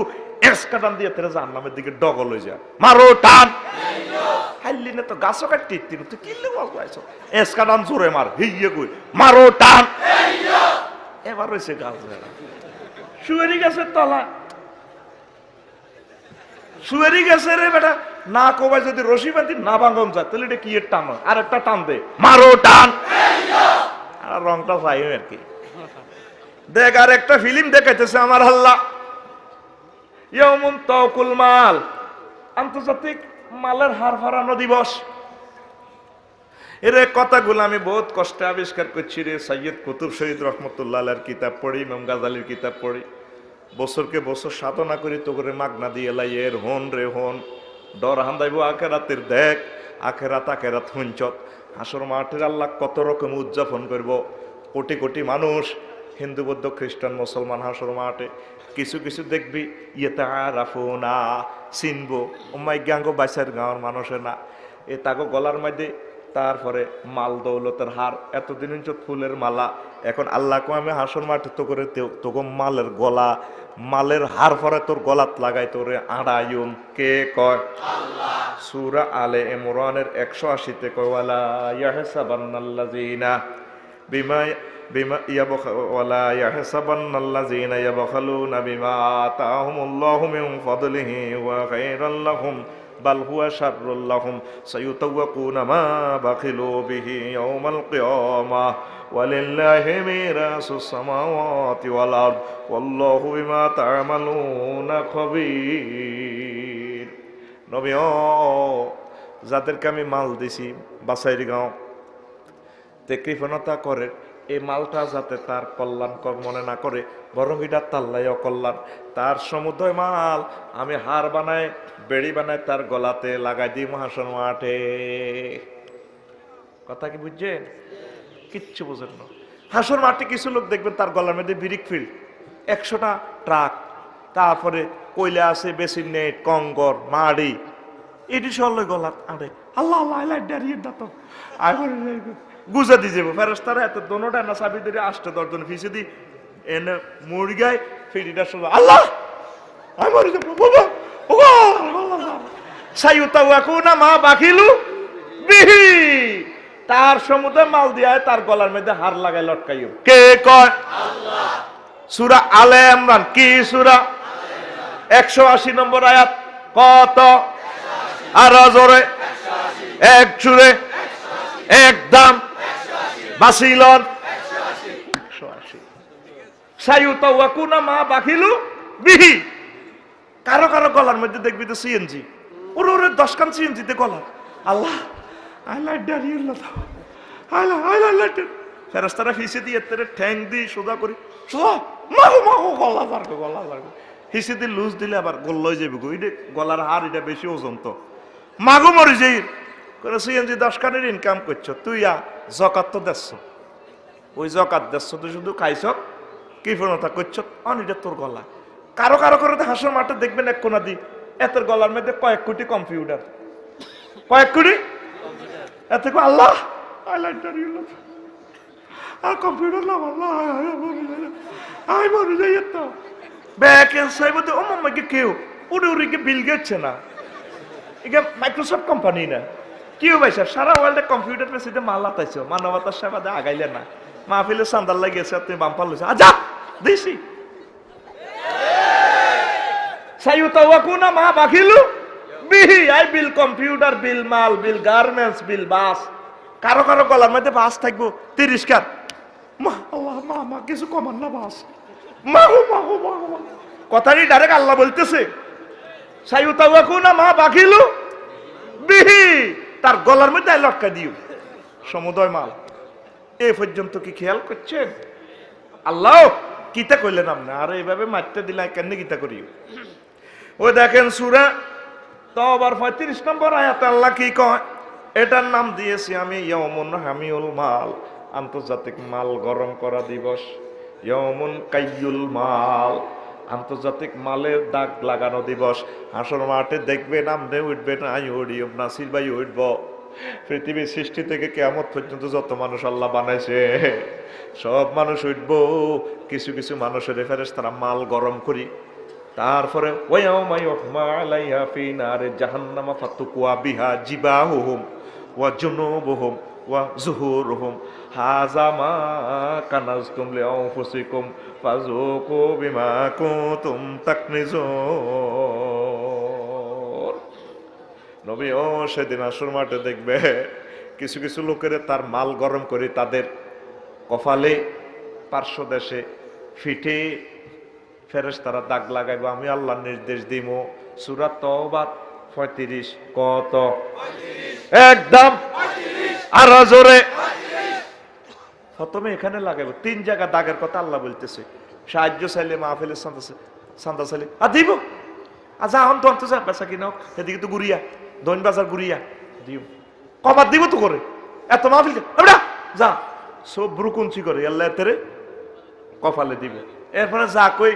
এসকাটান দিয়ে তেরে জাহান্নামের দিকে ডগল হয়ে যায়। মারো টান হাইলি না তো গাছও কাটতে তুই কিনলে বলছো এসকাটান জোরে মার, হিয়ে কই মারো টান। এবার হয়েছে গাছ শুয়েরি গাছের তলা, শুয়েরি গেছে রে বেটা, না কোবাই যদি রশি বাঁধি না ভাঙন যায়, তাহলে এটা কি এর টান? আর একটা টান দে, মারো টান। আর রংটা চাই আর কি। দেখ আর একটা ফিল্ম দেখাইতেছে আমার আল্লাহ, ইয়াউমুন তাওকুল মাল, আন্তর্জাতিক মালের হার ফারানো দিবস। এর কথাগুলো আমি বহুত কষ্টে আবিষ্কার করছি রে। সৈয়দ কুতুব শহীদ রহমতুল্লাহ আলাইহির কিতাব পড়ি, ইমাম গাজালির কিতাব পড়ি, বছরকে বছর সাধনা করি তো করে মাগনা দিয়ে লাই। এর হন রে হন, ডর হান্দাইব আখেরাতের। দেখ আখেরাত হুঞ্চত, হাসর মাঠের আল্লাহ কত রকম উদযাপন করব। কোটি কোটি মানুষ, হিন্দু বৌদ্ধ খ্রিস্টান মুসলমান, হাসর মাঠে কিছু কিছু দেখবি ইয়েতা রাফুনা চিনবো, ওমাই গ্যাঙ্গ বাইসার গাঁওয়ার মানুষের না, এ তাকে গলার মধ্যে তারপরে মাল দৌলতের হার, এতদিন ফুলের মালা। এখন আল্লাহকে আমি হাসর মাঠে তো করে তোকে মালের গলা, মালের হার পরে তোর গলাত লাগাই তোরে আড়াইম। কে কয়? সূরা আলে ইমরানের 180-তে কয় ওয়ালা ইয়াহসাবান্নাল্লাযিনা বিমা ওয়ালা ইয়াহসাবান্নাল্লাযিনা ইয়াবখালুনা বিমা আতাহুমুল্লাহু মিন ফাদলিহি ওয়া খায়রাল লাহুম বাল হুয়া শাররুল লাহুম সায়ুতাওয়াকুনা মা বাখিলু বিহি ইয়াওমাল কিয়ামাহ ওয়ালিল্লাহি মিরাসুস সামাওয়াতি ওয়াল আরদ ওয়াল্লাহু বিমা তা'মালুনা খাবীর। নবী ও যাদেরকে আমি মাল দিছি বাসাইর গাঁও তে কৃপণতা করে, এই মালটা যাতে তার কল্যাণ মনে না করে, বরং এটা তাল্লাই অকল্যাণ। তার সমুদয় মাল আমি হার বানায় বেড়ি বানায় তার গলাতে লাগাই দিই হাসর মাঠে। কথা কি বুঝছেন? কিচ্ছু বুঝেন না। হাসর মাঠে কিছু লোক দেখবেন তার গলার মধ্যে বিরিক ফিল্ড 100টা ট্রাক, তারপরে কয়লা আছে, বেসিন নেট, কঙ্গর, মাড়ি, এটি সরল গলার আরে আল্লাহ আল্লাহ আল্লাহ দাঁড়িয়ে দাঁতো গুজা দিয়ে যাবো ফেরস্তারা এত দোনোটা না চাবি ধরে আসতে দর্জন ফিসে দি এনে মুরগায় ফিরিটা শুধু আল্লাহ আমি মরে যাবো বাবা সাইউতাওয়াকুনা মা বাকিলু বিহি তার সমুদ্রে মাল দিয়া তার গলার মধ্যে হার লাগাই লটকাইও কে কয় আল্লাহ সূরা আলে ইমরান কি সূরা 180 নম্বর আয়াত কত আর জোরে 180 এক সুরে একদম বাসিলন 180 সাইউতাওয়াকুনা মা বাকিলু বিহি কারো কারো গলার মধ্যে দেখবি তো সিএনজি ওরে ওরে 10 খান সিএনজিতে গলা আল্লাহ আল্লাহ দাঁড়িয়ে আল্লাহ আল্লাহ আল্লাহ ফেরেশতারা ফিসে দিয়ে তেরে ঠ্যাং দি সোজা করি সোজা মাগো মাগো গলা পারবে হিসে দিয়ে লুজ দিলে আবার গোল লই যাবে গো এটা গলার হার এটা বেশি ওজন তো মাগো মরে যাই করে সিএনজি 10 খানের ইনকাম করছো তুই যাকাত তো দেছ ওই যাকাত দেছ তুই শুধু খাইছ কি ফোনতা করছ অনিটা তোর গলা কারো কারো করে হাসর মাঠে দেখবেন এক কোনা দি এত গলার মধ্যে কয়েক কোটি কম্পিউটার কয়েক কোটি এত আল্লাহ আল্লাহ আর কম্পিউটার না আল্লাহ আই মরে যাই তো ব্যাকেন্স সাইবতে ও মামাকে কেউ উড়ে উড়ে বিল গেছে না এটা মাইক্রোসফট কোম্পানি না কিও ভাই সাহেব সারা ওয়ার্ল্ডে কম্পিউটার পেছিতে মাল লাতাইছো মানবতার সেবাতে আগাইলে না মাহফিলে চান্দার লাগিয়েছে তুমি বাম্পার লইছো আজা দিছি সাইউতাওয়াকুনা মা বাকিলু বিহি আই বিল কম্পিউটার বিল মাল বিল গার্মেন্টস বিল বাস কারো কারো গলার মধ্যে বাস থাকবো 30 কার মা আল্লাহ মা কিছু কমান না বাস মাগো কথাটি ডাইরেক্ট আল্লাহ বলতেছে সাইউতাওয়াকুনা মা বাকিলু বিহি তার গলার মধ্যে লটকা দিও সমুদয় মাল এই পর্যন্ত কি খেয়াল করছেন আল্লাহ কিতা কইলেন আপনি আর এইভাবে মারতে দিলে কেন কিতা করিও ওই দেখেন সূরা তাওবার 35 নম্বর আয়াত আল্লাহ কি কয় এটার নাম দিয়েছি আমি ইয়াউমুন হামিউল মাল আন্তর্জাতিক মাল গরম করা দিবস ইয়াউমুন কাইয়ুল মাল আন্তর্জাতিক মালের দাগ লাগানো দিবস হাসর মাঠে দেখবেন আপনি উঠবেন আই উড়িও নাসির ভাই উঠব পৃথিবীর সৃষ্টি থেকে কিয়ামত পর্যন্ত যত মানুষ আল্লাহ বানাইছে সব মানুষ উঠব কিছু কিছু মানুষের ফেরেশতারা মাল গরম করি তারপরে ওয়ায়াউমা ইউহমা আলাইহা ফি নারে জাহান্নাম ফাতুকুয়া বিহা জিবাহুহুম ওয়া জুনুবুহুম ওয়া যুহুরুহুম হাযা মা কানাজতুম লিআনফুসিকুম ফাযুকু বিমা কুনতুম তাকনিজুন নবী ও সেদিন আসর মাঠে দেখবে কিছু কিছু লোকের তার মাল গরম করে তাদের কপালে পার্শ্ব দেশে ফিটে ফেরেশতারা দাগ লাগাইবো আমি আল্লাহর নির্দেশ দিব সূরা তাওবা 35 কত 35 একদম 35 আর জোরে 35 প্রথমে এখানে লাগাইবো তিন জায়গা দাগের কথা আল্লাহ বলতেছে সাহায্য চাইলে মাহফিলের সান্দা চাইলে দিব আচ্ছা অন্ত যা বেচা কিনো এদিকে তো গুড়িয়া দৈন বাজার গুড়িয়া দিও কবার দিব তো করে এত মাহফিল যা সব ব্রুকুঞ্চি করে আল্লাহ তেরে কপালে দিবে এরপরে যা কই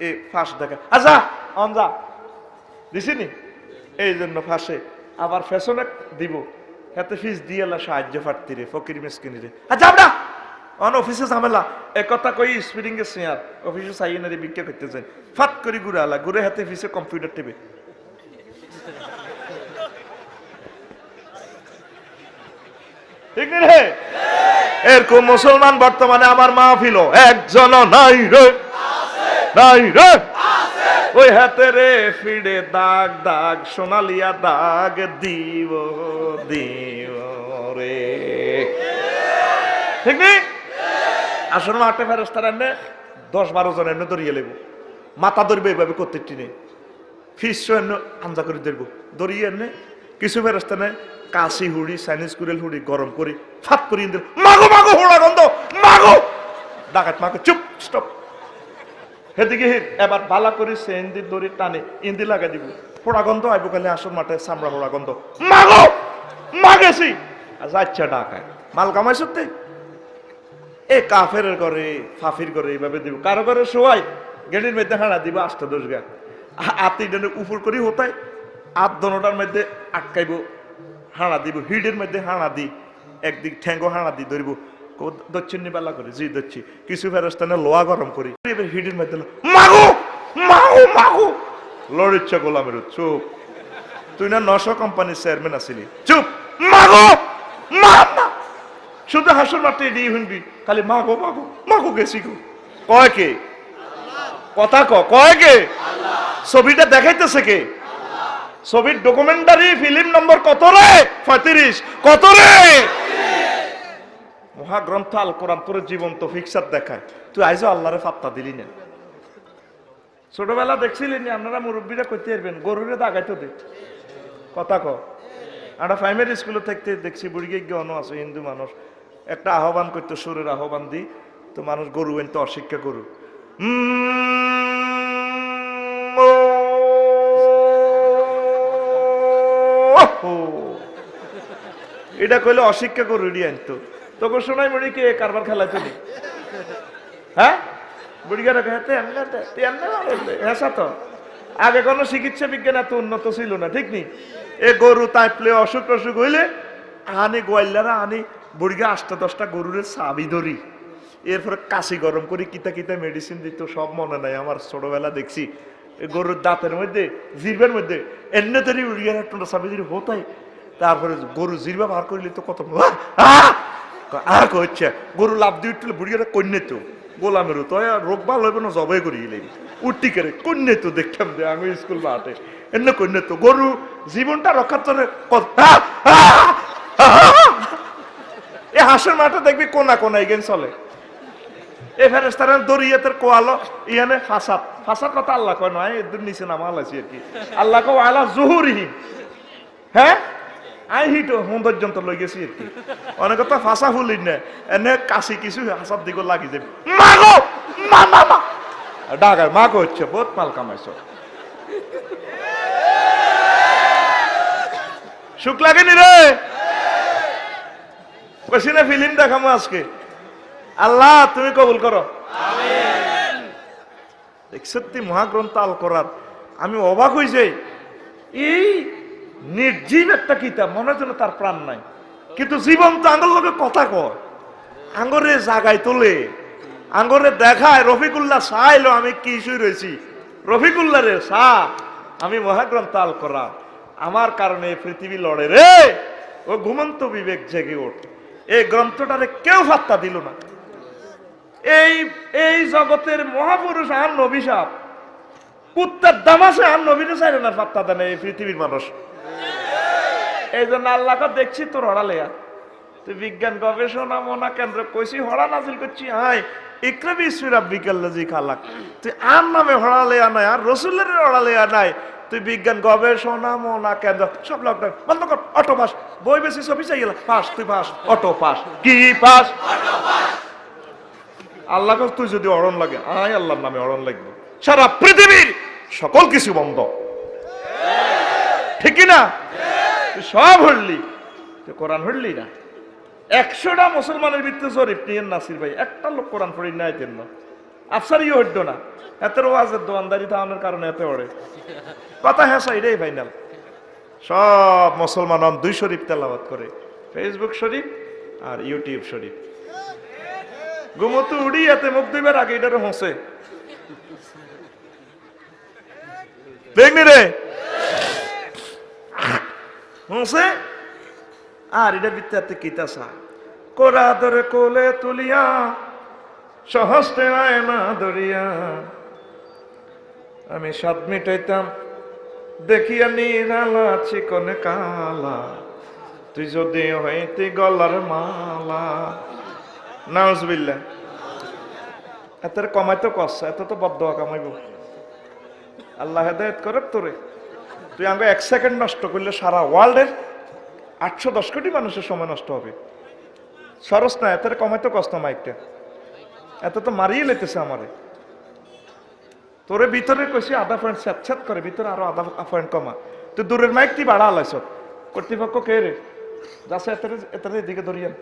এই ফাঁস দেখা আচ্ছা অন যা দিছিনি এই জন্য ফাঁসে আবার ফ্যাশনে দিব হাতে ফিস দিয়ে সাহায্য প্রার্থী রে ফকির মিসকিনি রে আচ্ছা আমরা অন অফিসে ঝামেলা এক কথা কই স্পিডিং এর শেয়ার অফিসে চাইয়ে না বিক্রি করতে যাই ফাট করে ঘুরে আলা ঘুরে হাতে ফিসে কম্পিউটার টিপে ঠিক নেই রে এরকম মুসলমান বর্তমানে আমার মাহফিল একজন নাই রে নাই রে ওই হাতে রে ফিডে দাগ দাগ সোনালিয়া দাগ দিব দিব রে ঠিক নেই আসলে মাঠে ফেরেশতারা এনে 10-12 জন এনে ধরিয়ে লেব মাথা ধরবে এইভাবে করতে টিনে ফিস এনে আঞ্জা করে ধরবো ধরিয়ে এনে কিছু ফেরেশতা নেই কাশি হুড়ি চাইনিজ কুড়েল হুড়ি গরম করি ফাট করি মাগো মাগো হোড়া গন্ধ মাগো ডাকাত মাগো চুপ স্টপ সেদিকে এবার বালা করে সে ইন্দির দড়ি টানে ইন্দি লাগাই দিব হোড়া গন্ধ আইব কালে আসল মাঠে চামড়া হোড়া গন্ধ মাগো মাগেছি যাচ্ছা ডাকায় মাল কামাই সত্যি এ কাফের করে ফাফির করে এইভাবে দিব কারো করে শোয়াই গেটের মধ্যে হাঁড়া দিব 8-10 গা আতি উপর করি হতায় আট দনোটার মধ্যে আটকাইব, হাঁড়া দিব, হিডের মধ্যে হাঁড়া দি, একদিক ঠ্যাঙ্গো হাঁড়া দি ধরিব, দচ্ছিন নিবালা করে জি দচ্ছি, কিছু ফেরস্তানে লোহা গরম করি, এবার হিডের মধ্যে মাগো মাগো মাগো, লড়িচ্ছা গোলামের চুপ, তুই না 900 কোম্পানির চেয়ারম্যান আছিলি, চুপ, মাগো মা, শুধু হাসর মারতে এড়িয়ে শুনবি, খালি মাগো মাগো মাগো গেছি গো, কয় কে কথা কয় কে, ছবিটা দেখাইতেছে কে, ছবির ডকুমেন্টারি ফিল্ম নম্বর কত রে, 35, কত রে, মহাগ্রন্থ আল কোরআন তোর জীবন্ত ফিক্সার দেখায়, তুই আইজো আল্লাহরে ফাত্তা দিলি না। ছোটবেলা দেখছিলেন আপনারা মুরব্বীরা করতে পারবেন, গরুরে দাগাইতো দে, কথা আমরা প্রাইমারি স্কুলে থাকতে দেখছি, বুড়িকে গিয়ে আছে হিন্দু মানুষ একটা আহ্বান করতো, সুরের আহ্বান দি, তো মানুষ গরু এনতো অশিক্ষা গরু, এটা কইলে অশিক্ষা গরু এড়িয়ে আনতো, তোকে শোনাই বুড়িকে কারবার খেলাইতো নি, হ্যাঁ বুড়িগারা তো আগে কোনো চিকিৎসা বিজ্ঞান এত উন্নত ছিল না, ঠিক নি, এ গরু তাইপলে অসুখ টসুখ হইলে আনি গোয়াল্লারা আনি বুড়িগা 8-10টা গরুরের চাবি ধরি, এরপরে কাশি গরম করি, কিতা কিতা মেডিসিন দিত, সব মনে নাই আমার, ছোটবেলা দেখছি গরুর দাঁতের মধ্যে জিরবার মধ্যে এমনি তৈরি উড়িয়ে একটা চাবি ধরি হতাই, তারপরে গরু জিরবা বার করিলে তো কত আর কচ্ছে গরু লাভ দিয়ে উঠলে বুড়িয়ারা কন্যে তো গোলামেরও তো রোগ ভালো হবে না, জবাই করিয়ে উঠি করে কন্যে তো দেখতাম যে আমি স্কুল বাটে এমনি কন্যে তো গরু জীবনটা রক্ষার জন্য এ হাঁসের মাঠে দেখবি কোনা কোনা এগেন চলে, এ ফেরেস্তারা দরিয়াতের কোয়ালো ইয়ানে ফাসাদ, ফাসাদ কথা আল্লাহ কয় নয়, এদের নিচে নামা আলাইছি আর কি, আল্লাহ কো আলা জুহুরিহিম, হ্যাঁ আই হিটো সৌন্দর্যন্ত লই গেছি আর কি, অনেকে তো ফাঁসা ফুলি না এনে কাশি কিছু হাসার দিকে লাগি যাবে, মাগো মা মা মা ডাকায় মাগো হচ্ছে, বহুত মাল কামাইছ, সুখ লাগেনি রে, কইছি না ফিল্ম দেখামো আজকে, আল্লাহ তুমি কবুল করো, সত্যি মহাগ্রন্থ আল কোরআন আমি অবাক হই যাই, এই নির্জীব একটা কিতাব, মনে যেন তার প্রাণ নাই, কিন্তু জীবন্ত আঙ্গুর লোকে কথা কয়, আঙ্গরে জাগায় তোলে, আঙ্গরে দেখায়, রফিকুল্লাহ সাইলো আমি কি শুই রয়েছি, রফিকুল্লাহ রে সা আমি মহাগ্রন্থ আল কোরআন, আমার কারণে পৃথিবী লড়ে রে, ও ঘুমন্ত বিবেক জেগে ওঠ, এই গ্রন্থটারে কেউ ফাত্তা দিল না, এই এই জগতের মহাপুরুষ আর নবী সাহেব কুত্তার দামাসে আর নবীরে চাইলে না ফাত্তা দেন এই পৃথিবীর মানুষ, এই জন্য আল্লাহকে দেখছি তোর হড়ালেয়া, তুই বিজ্ঞান গবেষণা মনা কেন্দ্র কইছি হড়া নাজিল করছি, হাই ইকরা বিসমি রাব্বিকাল্লাযী খালাক, তুই আর নামে হড়ালেয়া নাই, আর রসুলের হড়ালেয়া নাই, তুই বিজ্ঞান গবেষণা মনা কেন্দ্র সব লকডাউন বন্ধ কর, অটো পাস, বই বেশি ছবি চাই গেল পাস, তুই পাস, অটো পাস, কি পাস, আল্লাহকে তুই যদি অরণ লাগে, আয় আল্লাহর নামে অরণ লাগবে, সারা পৃথিবীর সকল কিছু বন্ধ, ঠিক না, তুই সব হরলি, তুই কোরআন হরলি না, 100টা মুসলমানের ভিতরে জরিপ নিয়ে নাসির ভাই একটা লোক কোরআন পড়ি নাই তেন আফসার ইয়ে হইতো না, এত ওয়াজের দোয়ানদারি থাকানোর কারণে এত ওড়ে কথা, হ্যাঁ এটাই ফাইনাল, সব মুসলমান 2 শরীফ তেলাওয়াত করে, ফেসবুক শরীফ আর ইউটিউব শরীফ, ঘুমতো উড়ি এতে মুখ দুইবার আগে এটারও হোসে দেখনি রে হোসে, আর এটা বিদ্যার্থী কিতাসা কোরা ধরে কোলে তুলিয়া সহস্তে আয় না ধরিয়া, আমি 7 মিটাইতাম দেখিয়া নিরালা চিকনে কালা, তুই যদি হইতে গলার মালা, নাউজুবিল্লাহ, এত কমাইতো কষ্ট, এত তো বদদোয়া কামাইব, আল্লাহ হেদায়েত করে তোরে, তুই আমাকে 1 সেকেন্ড নষ্ট করলে সারা ওয়ার্ল্ডের 810 কোটি মানুষের সময় নষ্ট হবে, সরস না, এত কমাইতো কষ্ট মাইকটা, এত তো মারিয়ে লেতেছে আমারে, তোরে ভিতরে কইছি আধা পয়েন্ট স্যাট করে, ভিতরে আরো আধা পয়েন্ট কমা, তুই দূরের মাইক তুই বাড়া আলাইছ, কর্তৃপক্ষ কে রে যাচ্ছে এত এদিকে ধরিয়েন,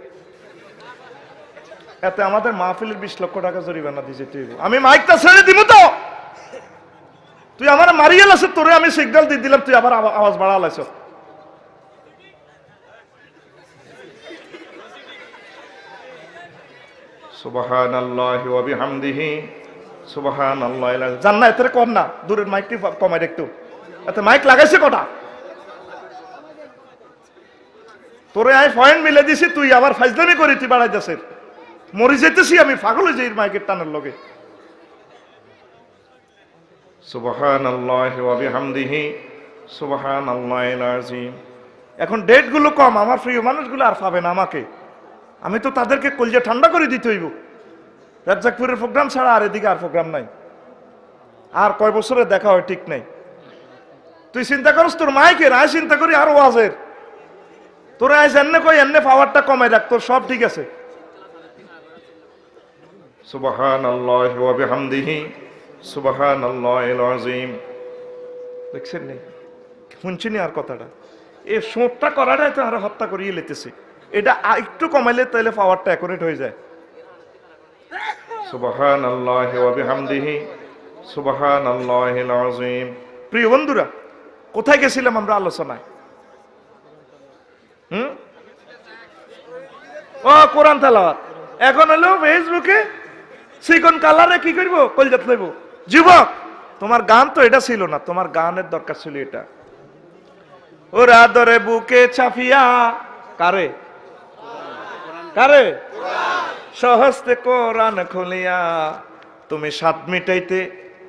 এতে আমাদের মাহফিলের 20 লক্ষ টাকা জরিমানা দিয়েছে, তুই আমি মাইকটা ছেড়ে দিব তো, তুই আমার মারিয়ে লাস, তোরে আমি সিগন্যাল দিয়ে দিলাম, তুই আবার আওয়াজ বাড়া লাইছ। সুবহানাল্লাহি ওয়া বিহামদিহি সুবহানাল্লাহি। জান না এতে কর না, দূরের মাইকটি কমাই একটু। এতে মাইক লাগাইছে কটা? তোরে আই পয়েন্ট মিলে দিছি, তুই আবার ফাইজলামি করি, তুই বাড়াই যাচ্ছে। মরি যেতেছি আমি, পাগল হয়ে যাই মাইকের টানের লগে। সুবহানাল্লাহি ওয়া বিহামদিহি সুবহানাল্লাহিল আযীম। এখন ডেট গুলো কম, আমার প্রিয় মানুষগুলো আর পাবে না আমাকে। আমি তো তাদেরকে কলজা ঠান্ডা করে দিতে হইব। রাজ্জাকপুরের প্রোগ্রাম ছাড়া আর এদিকে আর প্রোগ্রাম নাই। আর কয় বছরে দেখা হয় ঠিক নাই। তুই চিন্তা করস তোর মাইকের, আয় চিন্তা করি আর ওয়াজের। তোরা আয় এমনি কই এমনি পাওয়ারটা কমাই রাখ, তোর সব ঠিক আছে। সুবহানাল্লাহি ওয়া বিহামদিহি সুবহানাল্লাহিল আযীম। দেখছেন নি, শুনছেন আর কথাটা? এই শোটটা করাটাই তো আর হত্যা করিয়ে লেতেছে। এটা একটু কমাইলে তাহলে পাওয়ারটা অ্যাকুরেট হয়ে যায়। সুবহানাল্লাহি ওয়া বিহামদিহি সুবহানাল্লাহিল আযীম। প্রিয় বন্ধুরা, কোথায় গেছিলাম আমরা আলোচনায়? ও কোরআন তেলাওয়াত। এখন হলো ফেসবুকে সিকন কালারে কি করব, কলজাত লইব। যুবক, তোমার গান তো এটা ছিল না, তোমার গানের দরকার ছিল এটা। ওরা ধরে বুকে চাপিয়া, কারে কারে সহস্তে কোরআন খুলিয়া, তুমি সাত মিটাইতে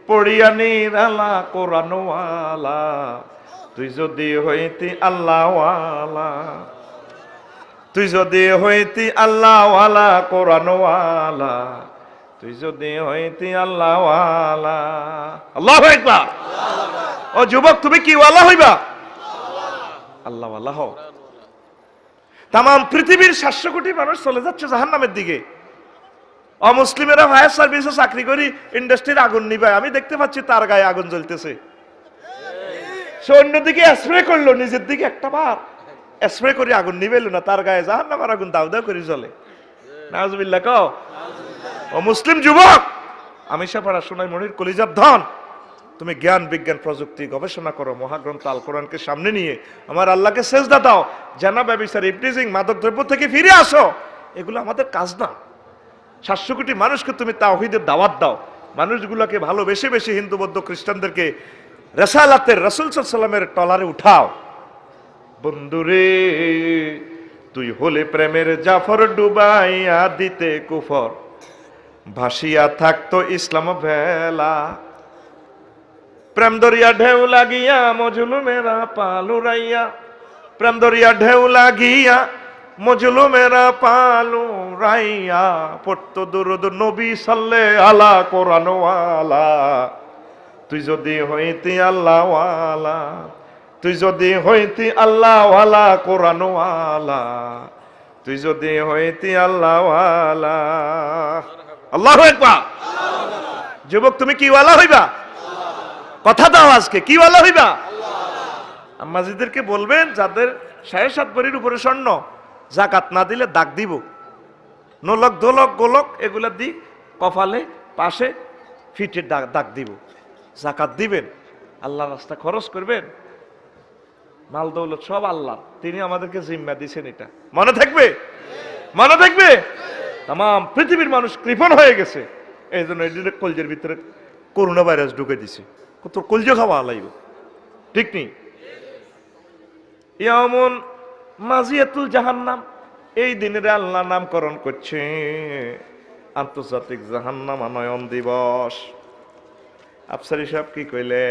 পড়িয়া নিরালা কোরআনওয়ালা, তুই যদি হইতি আল্লাহওয়ালা, তুই যদি হইতি আল্লাহওয়ালা কোরআনওয়ালা, তুই যদি হইতি আল্লাহওয়ালা। আল্লাহু আকবার। ও যুবক, তুমি কি ওয়ালা হইবা? আল্লাহওয়ালা হও। তাম পৃথিবীর 700 কোটি মানুষ চলে যাচ্ছে জাহান্নামের দিকে। অমুসলিমেরা ফায়ার সার্ভিসে চাকরি করি ইন্ডাস্ট্রির আগুন নিবায়, আমি দেখতে পাচ্ছি তার গায়ে আগুন জ্বলতেছে। সে অন্যদিকে স্প্রে করলো, নিজের দিকে একটা বার স্প্রে করে আগুন নিবেল না, তার গায়ে জাহান্নামের আগুন দাউ দাউ করে জ্বলে। নাউজুবিল্লাহ কও। ও মুসলিম যুবক, আমি সাপাড়া সোনাই মনির কলিজার ধন, তুমি জ্ঞান বিজ্ঞান প্রযুক্তি গবেষণা করো, মহাগ্রন্থ আল কোরআনকে সামনে নিয়ে আমার আল্লাহকে সেজদা দাও, জানা ব্যভিচার ইফটিজিং মাদক দ্রব্য থেকে ফিরে আসো। এগুলো আমাদের কাজ না। 700 কোটি মানুষকে তুমি তাওহীদের দাওয়াত দাও, মানুষগুলোকে ভালোবেসে বেশি হিন্দু বৌদ্ধ খ্রিস্টানদেরকে রেসালাতের রাসূল সাল্লাল্লাহু আলাইহি ওয়াসাল্লামের টলারে উঠাও। বন্ধুরে, তুই হলে প্রেমের জাফর ডুবাইয়া দিতে কুফর, ভাসিয়া থাকতো ইসলাম ভেলা। প্রেম দরিয়া ঢেউ লাগিয়া মজলুমেরা পালুরাইয়া, প্রেম দরিয়া ঢেউ লাগিয়া মজলুমেরা পালুরাইয়া, পড়তো দুরূদ নবী সাল্লে আলা কোরআনওয়ালা, তুই যদি হইতি আল্লাহওয়ালা, তুই যদি হইতি আল্লাহওয়ালা কোরআনওয়ালা, তুই যদি হইতি আল্লাহওয়ালা। আল্লাহু আকবার। যুবক, তুমি কি ওয়ালা হইবা? কথা দাও আজকে, কি ওয়ালা হইবা? আম্মাজিদেরকে বলবেন যাদের 7.5 ভরির উপরে স্বর্ণ, জাকাত না দিলে দাগ দিব, নোলক দোলক গোলক এগুলা দি কপালে পাশে ফিটের দাগ দিব। জাকাত দিবেন, আল্লাহর রাস্তা খরচ করবেন, মাল দৌলত সব আল্লাহ, তিনি আমাদেরকে জিম্মা দিয়েছেন। এটা মনে থাকবে, মনে থাকবে। তাম পৃথিবীর মানুষ কৃপণ হয়ে গেছে, এই জন্য এদের কলজের ভিতরে করোনা ভাইরাস ঢুকে দিছে। তোর কলজে খাওয়া লাগব, ঠিক নেই? ইয়ামুন মাজিয়াতুল জাহান্নাম, এই দিনের আল্লাহ নামকরণ করছে আন্তর্জাতিক জাহান্নাম আনয়ন দিবস। আফসারি সাহেব কি কইলে,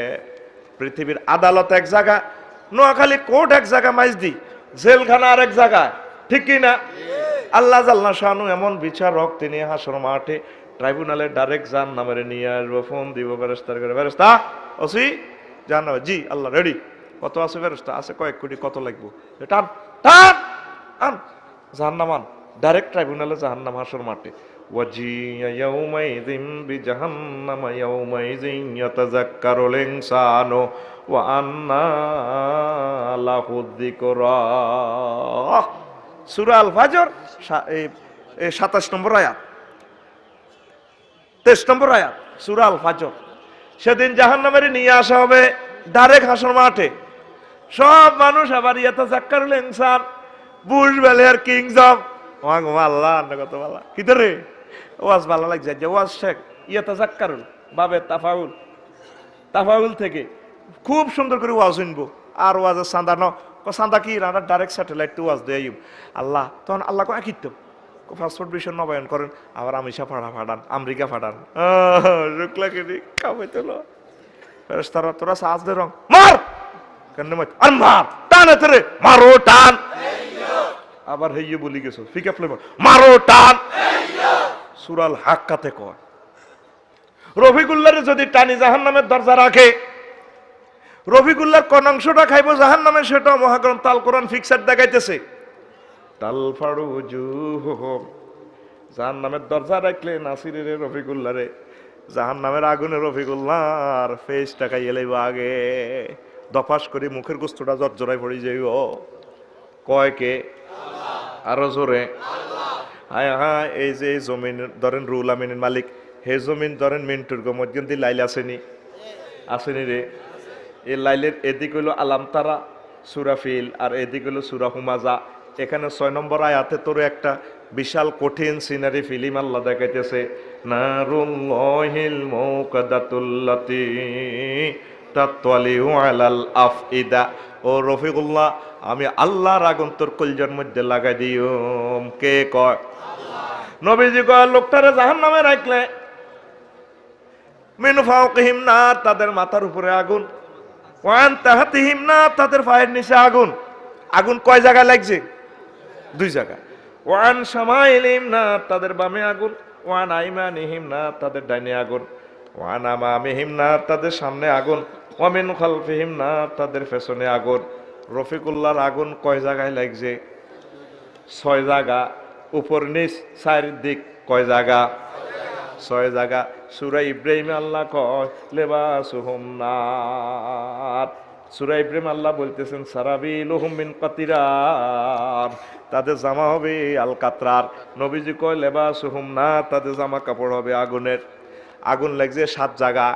পৃথিবীর আদালত এক জায়গা, নোয়াখালী কোর্ট এক জায়গা, মাইজদি জেলখানা আর এক জায়গায়, ঠিক কি না? আল্লাহ জাল্লা শানু এমন বিচারক, তিনি হাসর মাঠে ট্রাইব্যুনালে ডাইরেক্ট জান নামের নিয়ে আসবো, ফোন দিব ফেরেস্তার করে, ফেরেস্তা ওসি জান, জি আল্লাহ রেডি, কত আছে ফেরেস্তা? আছে কয়েক কোটি, কত লাগবো? টান টান আন, জাহান্নামান ডাইরেক্ট ট্রাইব্যুনালে, জাহান্নাম হাসর মাঠে। ওয়াজিয়া ইয়াউমাইযিন বিজাহান্নাম ইয়াউমাইযিন ইয়াতাযাক্কারুল ইনসানু ওয়া আন্না লাহু যিকরা। সূরা আল ফাজর 27 নম্বর আয়াত, 23 নম্বর আয়াত সূরা আল ফাজর। সেদিন জাহান্নামের নিয়ে আসা হবে ডাইরেক্ট হাসর মাঠে। সব মানুষ আবার ইয়াতাযাক্কারুল ইনসান, বুশ বেলের কিংস অফ আল্লাহ কত ভালো কি রে ওয়াজ ভালো লাগছে যে ওয়াজ শেখ ইয়াতাযাক্কারুল বাবে তাফাউল থেকে খুব সুন্দর করে ওয়াজ শুনবো। আর ওয়াজের চাঁদা চাঁদা কি রানা ডাইরেক্ট স্যাটেলাইট টু ওয়াজ দেয় আল্লাহ, তখন আল্লাহ কয় কিত পাসপোর্ট বিষয় নবায়ন করেন, আবার আমিষা ফাটান আমেরিকা ফাটান রুকলা কেটে খাবে তোলো ফেরেশতারা তোরা সাজ দে রং মার কেন আর মার টান এতে মারো টান, আবার হেইয়ে বলি গেছো ফিকা ফ্লেভার মারো টান। সূরাল হাক্কাতে কয় রফিকুল্লাহরে যদি টানি জাহান্নামের দরজা রাখে, রফিকুল্লাহর কোন অংশটা খাইবো জাহান্নামে সেটা মহাগ্রন্থ আল কোরআন ফিক্সার দেখাইতেছে। তালফাড়ু জুহুহুম, জাহান্নামের দরজা রাখলে নাসিরের রফিকুল্লাহরে জাহান্নামের আগুনে রফিকুল্লাহর ফেসটা খাইয়ে লইব আগে, দপাস করে মুখের গোস্তটা জর্জরায় পড়ে যাইব। কয় কে? আরো জোরে হায় হায়। এই যে এই জমিন ধরেন রুল আমিনের মালিক, হে জমিন ধরেন মিন্টুর মধ্যে লাইল আসেনি রে। এই লাইলের এদিক হইল আলাম তারা সূরা ফিল, আর এদিক হইল সূরা হুমাজা। এখানে ৬ নম্বর আয়াতে তোর একটা বিশাল কঠিন সিনারি ফিল্ম আল্লাহ দেখাইতেছে। নারুল্লাহিল মুকাদাতুল্লাতি তাতওয়ালিউ আলাল আফইদা। ও রফিকুল্লাহ, আমি আল্লাহর আগুন তোর কলজার মধ্যে লাগাই দিউম। কে কয়? নবীজি কয় লোকটারে জাহান্নামে রাখলে মিন ফাওকিহিম নার, তাদের মাথার উপরে আগুন, ওয়ান তাহতিহিম নার, তাদের পায়ের নিচে আগুন। আগুন কয় জায়গায় লাগছে? 2 জায়গায়। ওয়ান শামাইলিহিম নার, তাদের বামে আগুন, ওয়ান আইমানিহিম নার, তাদের ডাইনে আগুন, ওয়ান আমামিহিম নার, তাদের সামনে আগুন, ওয়া মিন খালফিহিম নার, তাদের পেছনে আগুন। রফিকুল্লাহর আগুন কয় জায়গায় লাগছে? 6 জায়গা। উপর নিচ চারিদিক কয় জায়গা? 6 জায়গা। সূরা ইব্রাহিমে আল্লাহ কয় লিবাসুহুম নার। সূরা ইব্রাহিম আল্লাহ বলতেছেন সারাবিলুহুম মিন কাতিরার, তাদের জামা হবে আল কাতরার। নবীজি কয় লিবাসুহুম নার, তাদের জামা কাপড় হবে আগুনের। আগুন লাগছে 7 জায়গা।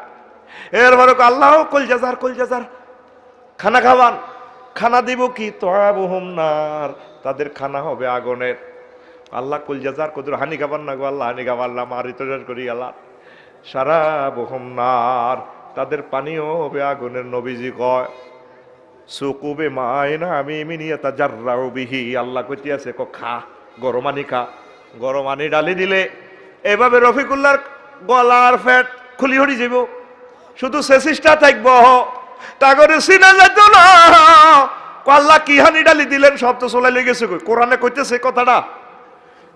এরপরে আল্লাহ কলজাজার খানা খাওয়ান, খানা দিব কি? তোয়াবুহুম নার, তাদের খানা হবে আগুনের। আল্লাহ কলজাজার কদর হানি খাবার না গো আল্লাহ, হানি খাবার না মারি তো করি আল্লাহ। সারা বহুম নার, তাদের পানিও হবে আগুনের। নবীজি কয় সুকুবে মায়না আমি মিনিয়াতা জাররাউ বিহি, আল্লাহ কইতে আছে খা গরমানি খা, গরমানি ডালি দিলে এভাবে রফিকুল্লাহর গলার ফ্যাট খুলি হরি যাব, শুধু সেসিসটা থাকব, তাগরে সিনা যেত না। আল্লাহ কি হানি ডালি দিলেন? সব তো চলে লেগেছে, কোরআনে কইতেছে কথাটা।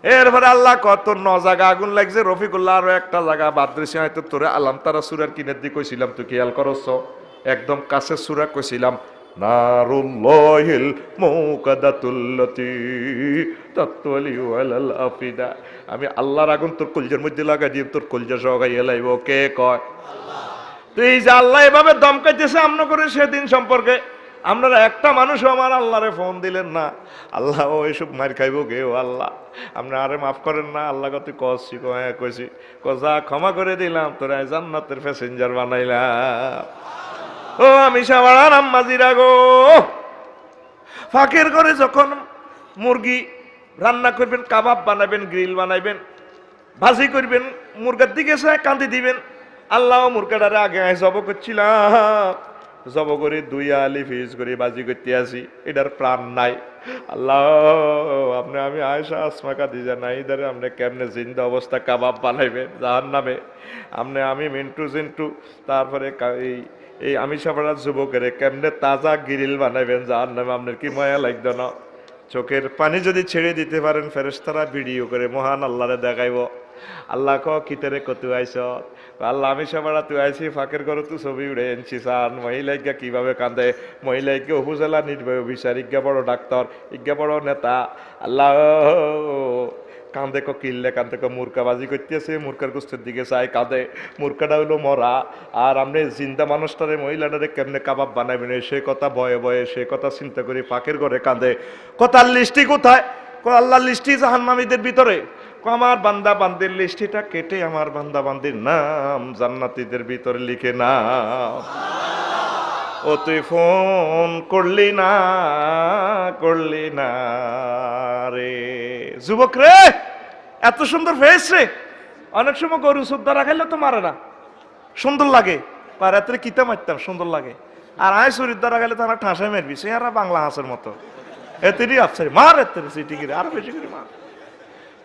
এরপরে আল্লাহ কত 9 জায়গা আগুন লাগছে। রফিকুল্লাহ আরো একটা জায়গা বাদ দিয়েছে, হয়তো তোরে আলাম তারা সূরার কিনের দিকে কইছিলাম, তুই খেয়াল করছ? একদম কাছে সূরা কইছিলাম নারুল্লাহিল মুকাদাতুল্লাতি তাতওয়ালিউ আলাল আফিদা। আমি আল্লাহর আগুন তোর কলজার মধ্যে লাগাই দিই, তোর কলজা সগাইয়া লাইব। কে কয়? তুই যে আল্লাহ এভাবে দমকাইতেছে আমন করে সেদিন সম্পর্কে আপনারা একটা মানুষও আমার আল্লাহরে ফোন দিলেন না, আল্লাহ ও এসব মার খাইব গে, ও আল্লাহ আপনি আরে মাফ করেন না। আল্লাহ কত কষছি, হ্যাঁ কইছি, যা ক্ষমা করে দিলাম, তোরা জান্নাতের প্যাসেঞ্জার বানাইলাম। ও আমি সাবাড়ার আম্মাজিরা গো, ফাঁকের করে যখন মুরগি রান্না করবেন, কাবাব বানাবেন, গ্রিল বানাইবেন, ভাজি করবেন, মুরগার দিকে কান্দি দিবেন, আল্লাহ মুরগাটারে আগে জব করছিলাম, জব করে 2 আলি ফিজ করে বাজি করতে আসি, এটার প্রাণ নাই। আল্লাহ আপনি আমি আয়েশা আসমা খাদিজা নাই ধরে আপনি কেমনে জিন্দা অবস্থা কাবাব বানাইবেন জাহান্নামে, আপনি আমি মিন্টু জিন্টু, তারপরে এই আমি সাবাড়ার যুবকের কেমনে তাজা গ্রিল বানাইবেন জাহান্নামে, আপনার কি মায়া লাগতো না? চোখের পানি যদি ছেড়ে দিতে পারেন ফেরেশতারা ভিডিও করে মহান আল্লাহরে দেখাইব। আল্লাহ কিতেরে কতু আইস? আল্লাহ আমি সাবাড়া তুই আইসি, ফাঁকের ঘরে তুই ছবি উড়ে এনেছি সান। মহিলাইকা কিভাবে কাঁদে, মহিলাইকে উপজেলা নির্বাহী অফিসার, ইজ্ঞা বড় ডাক্তার, ইজ্ঞা বড় নেতা, আল্লাহ কাঁদে কিল্লে কাঁদে মুরকাবাজি করতেছে, মুরকার গোষ্ঠীর দিকে চাই কাঁদে, মুরকাটা হইলো মরা। আর আপনি জিন্দা মানুষটারে মহিলাটারে কেমনে কাবাব বানাবেন সে কথা ভয়ে ভয়ে, সে কথা চিন্তা করি ফাঁকের ঘরে কাঁদে। কথার লিস্টি কোথায়? আল্লাহ লিস্টি জাহান্নামীদের ভিতরে, আমার বান্দা বান্দির লিস্টিটা কেটে আমার বান্দা বান্দির নাম জান্নাতীদের ভিতরে লিখে না। ও তুই ফোন করলি না রে যুবক রে, এত সুন্দর ফেস রে। অনেক সময় গরু চোখ ধরা খাইলে তো মারে না, সুন্দর লাগে, পারাতে কিতা মারতাম সুন্দর লাগে। আর আয় শরীর দ্বারা গেলে তারা ঠাঁসায় মারবি, সে আর বাংলা হাঁসের মতো এতেরই আফসারি মার, এতের সিটি করে আরো বেশি করে মার।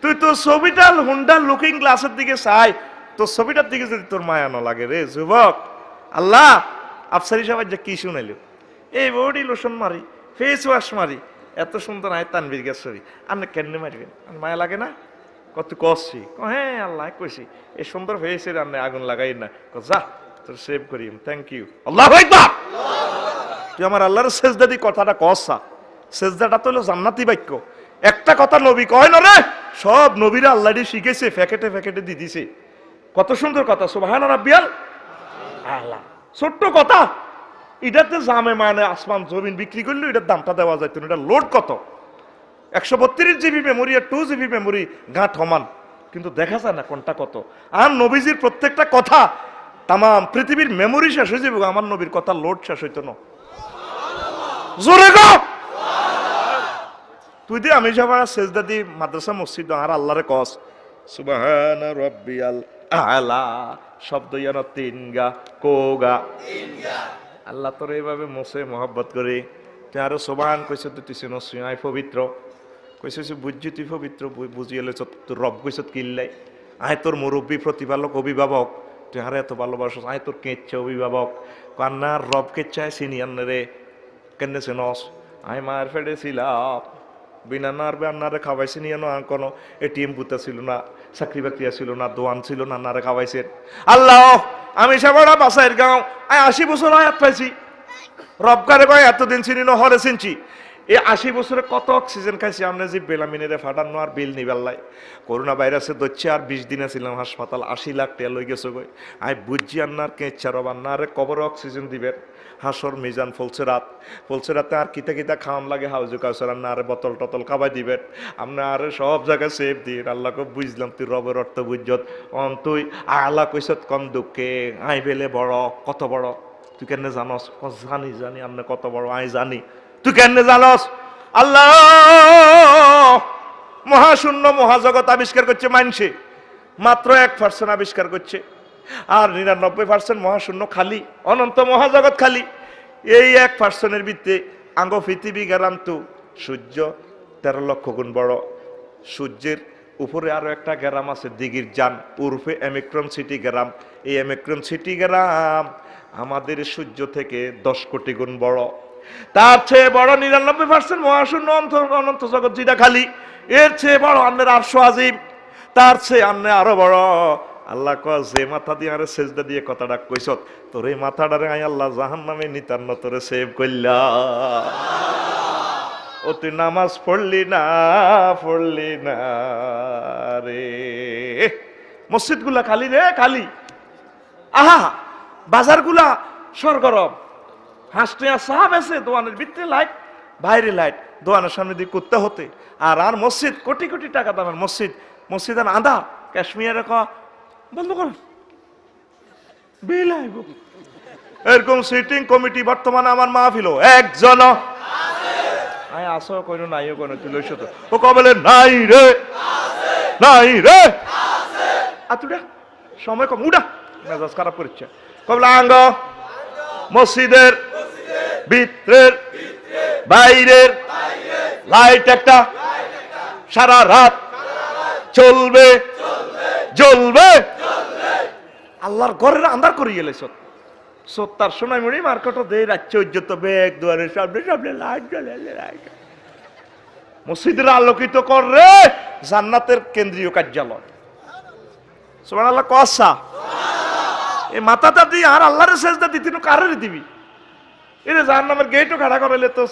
তুই তোর ছবিটা হুন্ডা লুকিং গ্লাসের দিকে চাই, তোর ছবিটার দিকে যদি তোর মায়া না লাগে রে যুবক। আল্লাহ আফসারি সবাই যে কি শুনাইল, এই বডি লোশন মারি, ফেস ওয়াশ মারি, এত সুন্দর আয় তানবির গেছরি, আপনি কেন মারবেন? মায়া লাগে না? কত কষছি, হ্যাঁ আল্লাহ কইছি এই সুন্দর ফেসের আপনি আগুন লাগাই না, যা তোর সেভ করি, থ্যাংক ইউ আল্লাহ। তুই আমার আল্লাহর সেজদা দি কথাটা কষা, সেজদাটা তো হলো জান্নাতি বাক্য। একটা কথা নবী কয় না রে, সব নবীরা আল্লাহ শিখেছে, ফ্যাকেটে ফ্যাকেটে দিয়ে দিছে। কত সুন্দর কথা, সুবহান রাব্বিয়াল আলা। ছোট্ট কথা, এটাতে জামে মানে আসমান জমিন বিক্রি করলে এটার দামটা দেওয়া যায়। এটা লোড কত, 132 জিবি মেমোরি আর 2 জিবি মেমোরি গাঁট সমান, কিন্তু দেখা যায় না কোনটা কত। আর নবীজির প্রত্যেকটা কথা তাম পৃথিবীর মেমোরি শেষ হয়ে যাবে, আমার নবীর কথা লোড শেষ হইতো না। জোরে গো তুই দি আমি যাবা সেজদা দি মাদ্রাসা মসজিদ আর আল্লাহরে কস সুবহান রাব্বিয়াল আলা, শব্দ ইয়ান তিন গা কোগা আল্লাহ তোর এইভাবে মোসে মোহাব্বত করে তুই আরো সুবহান কইছ, তুই সিনসিয়াই পবিত্র কইছ, বুঝছি তুই পবিত্র, বুঝিয়েলে তোর রব কইছ কিল্লাই। আয় তোর মুরব্বী প্রতিপালক অভিভাবক, তুই হারে এত ভালোবাসো। আয় তোর কেচ্ছে অভিভাবক, কান্নার রব কেচ্ছায় সিনিয়ান রে কেন নস। আয় মায়ের ফেডেছিলাম বিনা নারবে আন্নারে খাওয়াইছে নিয়ে না, কোনো এটিএম বুথা ছিল না, চাকরি বাকরি ছিল না, দোয়ান ছিল না, আন্নারে খাওয়াইছেন। আল্লাহ আমি সেবাড়া বাসাইর গাঁও আয় 80 বছর হাত পাইছি, রবকারে কয় এতদিন চিনি না হরে চিনছি। এই 80 বছরে কত অক্সিজেন খাইছি, আমরা যে বেলামিনে ফাটানো আর বিল নিবেল্লাই। করোনা ভাইরাসে দচ্ছে আর 20 দিনে ছিলাম হাসপাতাল, 80 লাখ টাকা লই গেছে গই। আই বুঝছি আন্নার কেচ্ছা রব আন্নারে কবরে অক্সিজেন দিবেন। হাসর মিজান ফলছে রাতে আর কিতা কিতা খাওয়ান লাগে, হাউজু কাউসার আন্না আরে বোতল টতল খাবাই দিবেন, আমরা আরে সব জায়গায় সেফ দিন। আল্লাহকে বুঝলাম তুই রবের অর্থ বুঝত তুই আল্লাহ কইসত কম দুঃখে আই বেলে বড়, কত বড় তুই কেন জানস? জানি আপনি কত বড় আই জানি, তুই কেন জানস? আল্লাহ মহাশূন্য মহাজগৎ আবিষ্কার করছে মানছে, মাত্র 1% আবিষ্কার করছে, আর 99% মহাশূন্য খালি, অনন্ত মহাজগৎ খালি। এই 1%-এর ভিত্তিতে আঙ্গ পৃথিবী গেলাম তো সূর্য 13 লক্ষ গুণ বড়। সূর্যের উপরে আরো একটা গ্রাম আছে দিগির জান, উর্ফে এমিক্রন সিটি গ্রাম। এই এমিক্রন সিটি গ্রাম আমাদের সূর্য থেকে 10 কোটি গুণ বড়। তার চেয়ে বড় 99% মহাশূন্য অনন্ত জগৎ যেটা খালি, এর চেয়ে বড় আন্নের আরশ আজিম, তার চেয়ে আন্নে আরো বড়। আল্লাহ কয় যে মাথা দিয়ে আরে সেজদা দিয়ে কথাটা কইছত, তোর এই মাথাটারে আই আল্লাহ জাহান্নামে নিতান্ন তোরে সেভ কইলা। ও তুই নামাজ পড়লি না রে, মসজিদগুলা খালি রে খালি। আহা বাজারগুলা সরগরম, হাসতে সাহাব আছে, দোয়ানের ভিতরে লাইট, বাইরে লাইট, দোয়ানের সামনে দিয়ে করতে হতে। আর মসজিদ কোটি কোটি টাকা দামের মসজিদ আর আধা কাশ্মীরে বন্ধ করেন, বিল আইব। এরকম সিটিং কমিটি বর্তমানে আমার মাহফিল একজন আয় আসো কোনো নাইও কোনো তুই লইছ তো, ও কবলে নাই রে আতুডা সময় কম উডা মেজাজ খারাপ করছে। কবলে আঙ্গ মসজিদের ভিতরের বাইরের লাইট একটা সারা রাত চলবে জ্বলবে। আল্লাহর ঘরের আন্ধার করে গেলে সত্তার সোনাই মুড়ি মার্কেট দেয় রাজ্য উজ্জ্বত বেগ দুয়ারের সামনে লাইট জ্বলে, লাইট মসজিদের আলোকিত করে জান্নাতের কেন্দ্রীয় কার্যালয়। সুবহানাল্লাহ কসা এই মাথাটা দিয়ে আর আল্লাহরে সেজদা দিতি না কারে দিবি? এটা জাহান্নামের গেটও খাড়া করাইলে তো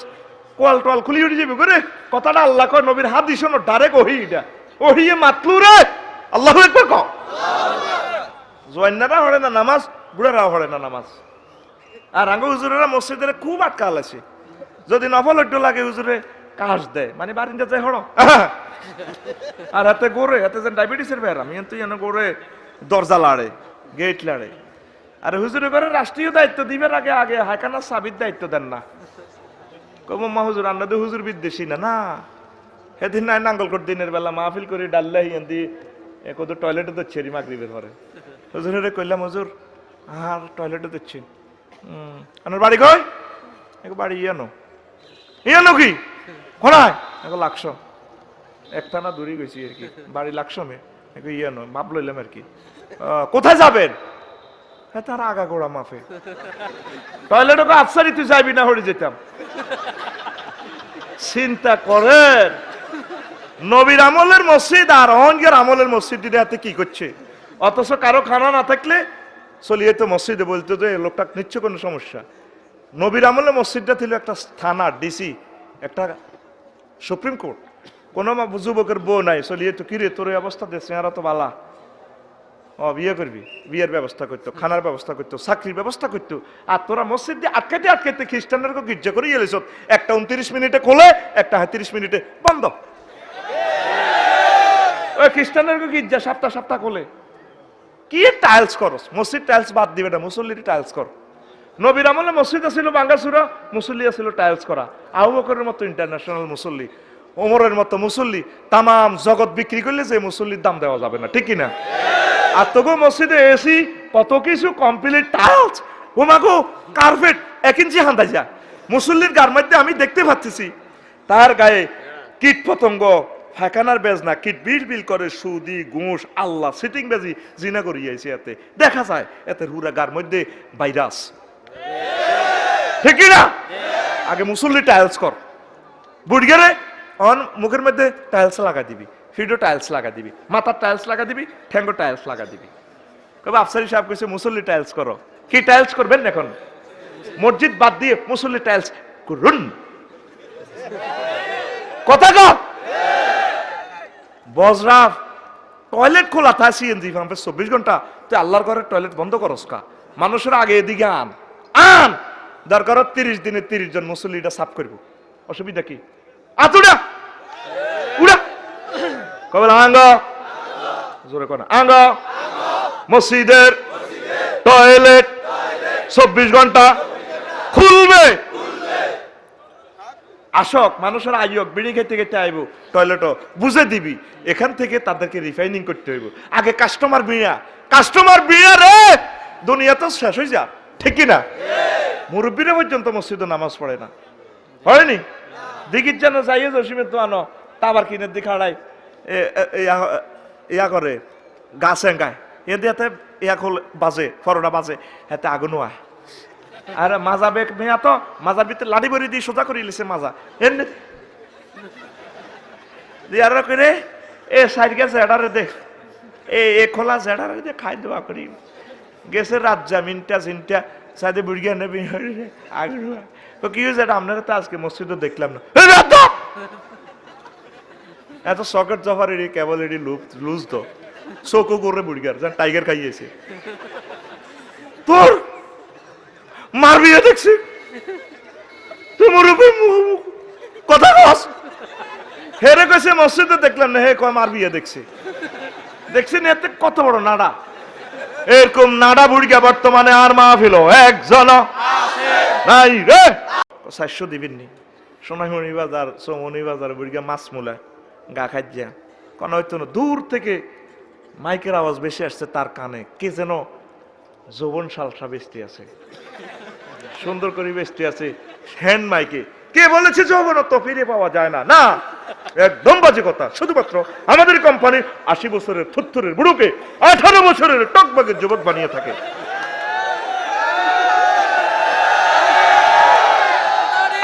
কোয়াল টোয়াল খুলি উঠে যাবি করে। কথাটা আল্লাহ কয় নবীর হাদিস শোনো, ডাইরেক্ট ওহি, এটা ওহিয়ে মাতলু রে। আল্লাহু আকবার কও। জোয়ান্নারা হরে না নামাজ, বুড়ারাও হরে না নামাজ। আর আঙ্গ হুজুরেরা মসজিদের খুব আটকাল আছে, যদি নফল একটু লাগে হুজুরে কাশ দেয়, মানে বারিন্দা যায় হড় আর হাতে গোড়ে, হাতে যেন ডায়াবেটিসের ব্যারাম, কিন্তু যেন গোড়ে দরজা লাড়ে, গেট লাড়ে। আর হুজুরে করে রাষ্ট্রীয় দায়িত্ব দিবেন আগে আগে হাইখানা সাবির দায়িত্ব দেন না। কমা হুজুর আন্নাদে হুজুর বিদ্বেষী না, না সেদিন নাই নাঙ্গলকোট দিনের বেলা মাহফিল করে ডাল্লা হিয়ান্দি কত টয়লেটে তো ছেড়ি মাগরিবের পরে হুজুরে কইলাম হুজুর আর টয়লেটে দিচ্ছি আমার বাড়ি কই, বাড়ি ইয়ানো ইয়ানো কি কোনায় লাগছো একটা না দূরে গেছি আর কি, বাড়ি লাগছো মে ইয়ানো মাপ লইলাম আর কি। কোথায় যাবেন? হ্যাঁ তার আগা গোড়া মাফে টয়লেটে আফসারি তুই যাইবি না হরে যেতাম। চিন্তা করেন নবীর আমলের মসজিদ আর অহংকার আমলের মসজিদ হাতে কি করছে, অথচ কারো খানা না থাকলে চলিয়ে তো মসজিদে বলতো যে লোকটা নিশ্চয় কোনো সমস্যা। নবীর আমলের মসজিদটা ছিল একটা থানা, ডিসি, একটা সুপ্রিম কোর্ট। কোন যুবকের বউ নাই, চলিয়ে তো কিরে তোর অবস্থা দেখছে আর তো বালা, বিয়ে করবি, বিয়ের ব্যবস্থা করতো, খানার ব্যবস্থা করতো, চাকরির ব্যবস্থা করতো। আর তোরা মসজিদ দিয়ে আটকাইতে আটকাইতে খ্রিস্টানদের গির্জা করে এলেছ, একটা 29 মিনিটে খোলে, একটা 30 মিনিটে বন্ধ। ওই খ্রিস্টানের গির্জা সপ্তাহ সপ্তাহ খোলে। কি টাইলস করস, মসজিদ টাইলস বাদ দিবে না, মুসল্লির টাইলস কর। নবীর আমলে মসজিদ ছিল বাঙ্গাসুরা, মুসল্লি ছিল টাইলস করা। আবু বকরের মতো ইন্টারন্যাশনাল মুসল্লি, ওমরের মতো মুসল্লি, তামাম জগৎ বিক্রি করলে যে মুসল্লির দাম দেওয়া যাবে না, ঠিক কিনা? আর তোকে মসজিদে এসি কত কিছু কমপ্লিট টাইলস, ওমাগো কার্পেট 1 ইঞ্চি হান্দাই যা। মুসল্লির গার মধ্যে আমি দেখতে পাচ্ছি তার গায়ে কীট পতঙ্গ, ফাঁকানার বেজ না, কিট বিল বিল করে, সুদি ঘুষ আল্লাহ সিটিং বেজি জিনা করিয়াছে। এতে দেখা যায় এতে রুরা গার মধ্যে ভাইরাস, ঠিক না? আগে মুসল্লি টাইলস কর, বুড়িয়ারে অন মুখের মধ্যে টাইলস লাগা দিবি, ফিডো টাইলস লাগা দিবি, মাথার টাইলস লাগা দিবি, ঠ্যাঙ্গো টাইলস লাগা দিবি। কবে আফসারি সাহেব কইছে মুসল্লি টাইলস করো। কি টাইলস করবেন এখন? মসজিদ বাদ দিয়ে মুসল্লি টাইলস করুন। কথা কর বজরাফ টয়লেট খোলা থাকে সিএনজি পাম্পে 24 ঘন্টা, তুই আল্লাহর ঘরের টয়লেট বন্ধ করস কা? মানুষের আগে এদিকে আন আন, দরকার 30 দিনে 30 জন মুসল্লিটা সাফ করবো, অসুবিধা কি? আতুড়া উড়া কবে আঙ্গ জোরে কোন আঙ্গ মসজিদের টয়লেট 24 ঘন্টা খুলবে। আসক মানুষের আইয়ক, বিড়ি খেতে খেতে আইব, টয়লেটও বুঝে দিবি। এখান থেকে তাদেরকে রিফাইনিং করতে হইব। আগে কাস্টমার বিড়া রে, দুনিয়া তো শেষ হয়ে যা, ঠিক কিনা? মুরব্বীরা পর্যন্ত মসজিদে নামাজ পড়ে না, হয়নি? দিঘির যেন যাইয়ে জসিমের তো আনো তাবার কিনের দিকে হারাই ইয়া করে গাছ এঙ্গায় এ দিয়াতে ইয়া খোল বাজে, ফরোটা বাজে, হাতে আগুন হয়। আর মাজা বেগ মেয়া তো মাজার ভিতরে লাড়ি বড়ি দিয়ে সোজা করে লিছে মাজা এমনি দিয়ার করে এ সাইড গেছে এডারে দেখ এ খোলা জেডারে দে খাই দেওয়া করি গেছে রাত জামিনটা জিনটা সাইডে বুড়িয়া নেবি আগুন তো কি হয়েছে এটা আপনারা তো আজকে মসজিদে দেখলাম না, এত সকেট জফার এটি কেবল এটি লুজ তো চোখও করে বুড়িয়ার যেন টাইগার খাইয়েছে। তোর মারবি দেখছি তোমার কথা কস হেরে কইছে মসজিদে দেখলাম না, হে কয় মারবি দেখছি না, এতে কত বড় নাড়া। এরকম নাড়া বুড়িয়া বর্তমানে আর মাহফিল একজন নাই রে। 400 দিবেননি সোনামণি বাজার চৌমনি বাজার বুড়িয়া মাছ মূলা গা খাইয়া কোন হয়তো না, দূর থেকে মাইকের আওয়াজ বেশি আসছে তার কানে, কে যেন যৌবন সালসা বেস্তি আছে, সুন্দর করে বেস্তি আছে হ্যান্ড মাইকে। কে বলেছে যৌবনত্ব ফিরে পাওয়া যায় না? না, একদম বাজে কথা। শুধুমাত্র আমাদের কোম্পানি 80 বছরের থুত্থরের বুড়োকে 18 বছরের টকবাগের যুবক বানিয়ে থাকে।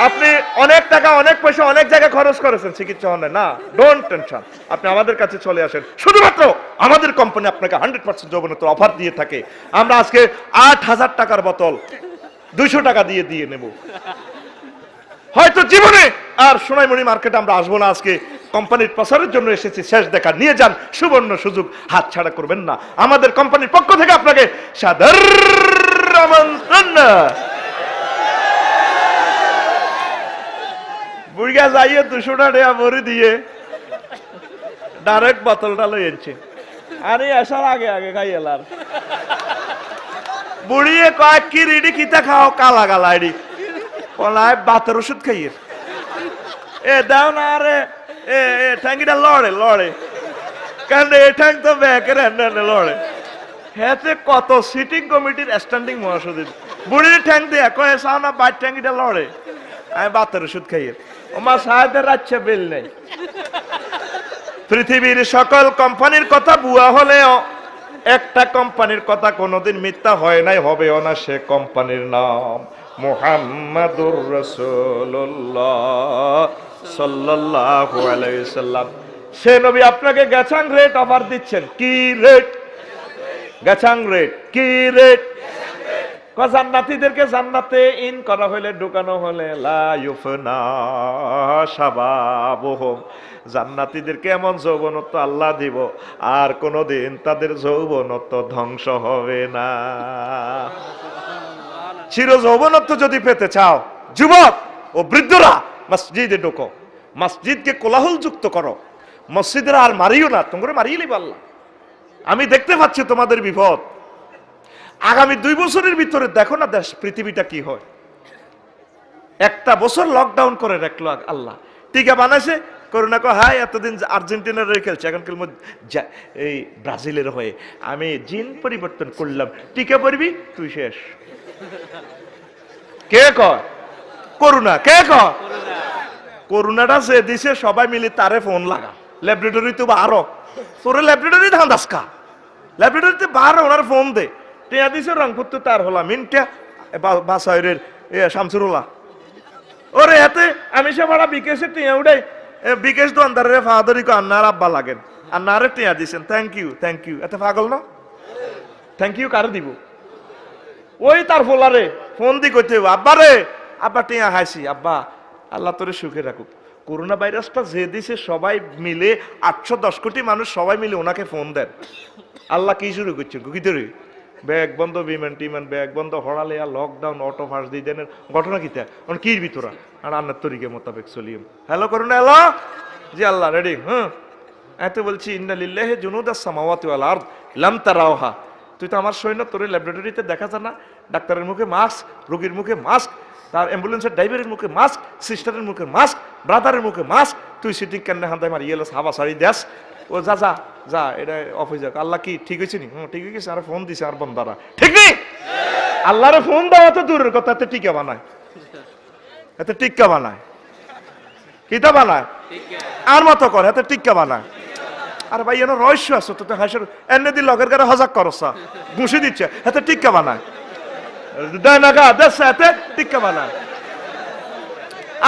আপনি অনেক টাকা অনেক পয়সা অনেক জায়গায় খরচ করেছেন, চিকিৎসা হয় না, ডোন্ট টেনশন, আপনি আমাদের কাছে চলে আসেন। শুধুমাত্র আমাদের কোম্পানি আপনাকে 100% যৌবনত্ব অফার দিয়ে থাকে। আমরা আজকে 8000 টাকার বোতল 200 টাকা দিয়ে নেব। হয়তো জীবনে আর সোনাইমণি মার্কেটে আমরা আসবো না, আজকে কোম্পানির প্রচারের জন্য এসেছি, শেষ দেখা নিয়ে যান, সুবর্ণ সুযোগ হাত ছাড়া করবেন না। আমাদের কোম্পানির পক্ষ থেকে আপনাকে সাদর আমন্ত্রণ। উইগা যাইয়ে 200 টাকা ভরে দিয়ে ডাইরেক্ট বোতলটা লইছে আরে আসার আগে আগে খাই এলার বুড়িয়ে কয় কি রেডি কিতা খাও কালা কালা এডি বলায় বাতের ওষুধ খাইয়ে এ দাও না আরে এ ঠ্যাঙ্গিটা লড়ে লড়ে কারণ এ ঠ্যাং তো ব্যাকের হ্যান্ডে লড়ে হেতে কত সিটিং কমিটির স্ট্যান্ডিং মহাসচিব বুড়ির ঠ্যাং দিয়ে কয়ে চাও না বাইর ঠ্যাঙ্গিটা লড়ে আমি বাতের ওষুধ খাইয়ে ওমা সাহেবের রাজ্যে বিল নেই পৃথিবীর সকল কোম্পানির কথা বুয়া হলেও একটা কোম্পানির কথা কোনোদিন মিথ্যা হয় নাই হবেও না সে কোম্পানির নাম মুহাম্মাদুর রাসূলুল্লাহ সাল্লাল্লাহু আলাইহি সাল্লাম সে নবী আপনাকে গ্যাচাং রেট অফার দিচ্ছেন কি রেট গ্যাচাং রেট কি রেট জান্নাতীদেরকে জান্নাতে ইন করা হলে ঢুকানো হলে লা ইউফনা শাবাবুহুম জান্নাতীদেরকে এমন যৌবনত্ব আল্লাহ দিব আর কোনোদিন তাদের যৌবনত্ব ধ্বংস হবে না চির যৌবনত্ব যদি পেতে চাও যুবক ও বৃদ্ধরা মসজিদে ঢোকো মসজিদকে কোলাহল যুক্ত করো মসজিদের আর মারিও না তোমরা মারিয়ে লিব আল্লাহ আমি দেখতে পাচ্ছি তোমাদের বিপদ আগামী 2 বছরের ভিতরে দেখো না দেশ পৃথিবীটা কি হয় একটা বছর লকডাউন করে রাখলো আল্লাহ টিকা বানাইছে করোনা কো হাই এতদিন আর্জেন্টিনার হয়ে খেলছে এখন খেলবো এই ব্রাজিলের হয়ে আমি জিন পরিবর্তন করলাম টিকা পড়বি তুই শেষ কে কয় করোনা কে কয় করোনাটা যে দিছে সবাই মিলে তারে ফোন লাগা ল্যাবরেটরি তো আরো তোরে ল্যাবরেটরি ধান্দাসকা ল্যাবরেটরিতে বারো ওনার ফোন দে টিয়া দিছে রংপুর তো তার হলাম মিনটা বাসাইরের শামসুরুল্লাহ ওরে হাতে আমি সে ভাড়া বিকেশে টিয়া উঠাই বিকেশ দোকানদারের ফাদারি কো আন্নার আব্বা লাগেন আন্নারে টিয়া দিছেন থ্যাংক ইউ এত পাগল না থ্যাংক ইউ কারে দিব ওই তার ফোলারে ফোন দি কইতে আব্বা রে আব্বা টিয়া হাসি আব্বা আল্লাহ তোরে সুখে রাখুক করোনা ভাইরাসটা যে দিছে সবাই মিলে 810 কোটি মানুষ সবাই মিলে ওনাকে ফোন দেন আল্লাহ কি শুরু করছেন ভিতরে ব্যাগ বন্ধ বিমান টিমান ব্যাগ বন্ধ হড়ালে লকডাউন অটো ফাঁস দিয়ে দেন ঘটনা কিতা কির ভিতরা আর আন্নার তরিকে মোতাবেক চলিম হ্যালো করোনা হ্যালো জি আল্লাহ রেডি হ্যাঁ এত বলছি ইন্না লিল্লাহি জুনুদাস সামাওয়াতি ওয়াল আরদ লাম তারাওহা তুই তো আমার সৈন্য তোর ল্যাবরেটরিতে দেখা যায় না ডাক্তারের মুখে মাস্ক রোগীর মুখে মাস্ক তার অ্যাম্বুলেন্সের ড্রাইভারের মুখে মাস্ক সিস্টারের মুখে মাস্ক ব্রাদারের মুখে মাস্ক তুই সিটিং কেন হান্দায় মারি এলো হাবা সারি দেশ ও যা যা যা এটা অফিস যাক আল্লাহ কি ঠিক হয়েছে নি ঠিক হয়ে গেছে আর ফোন দিছে আর বন্দারা ঠিক নেই আল্লাহরে ফোন দেওয়া তো দূরের কথা এত টিকা বানায় এত টিক্কা বানায় কিতা বানায় আর মতো করে এত টিক্কা বানায় আর ভাই এনে রহস্য আছে তো হাসের এনে দি লগের গারে হজাক করছা ঘুষি দিচ্ছে এত টিক্কা বানায় ডানাগা দেশ এত টিক্কা বানায়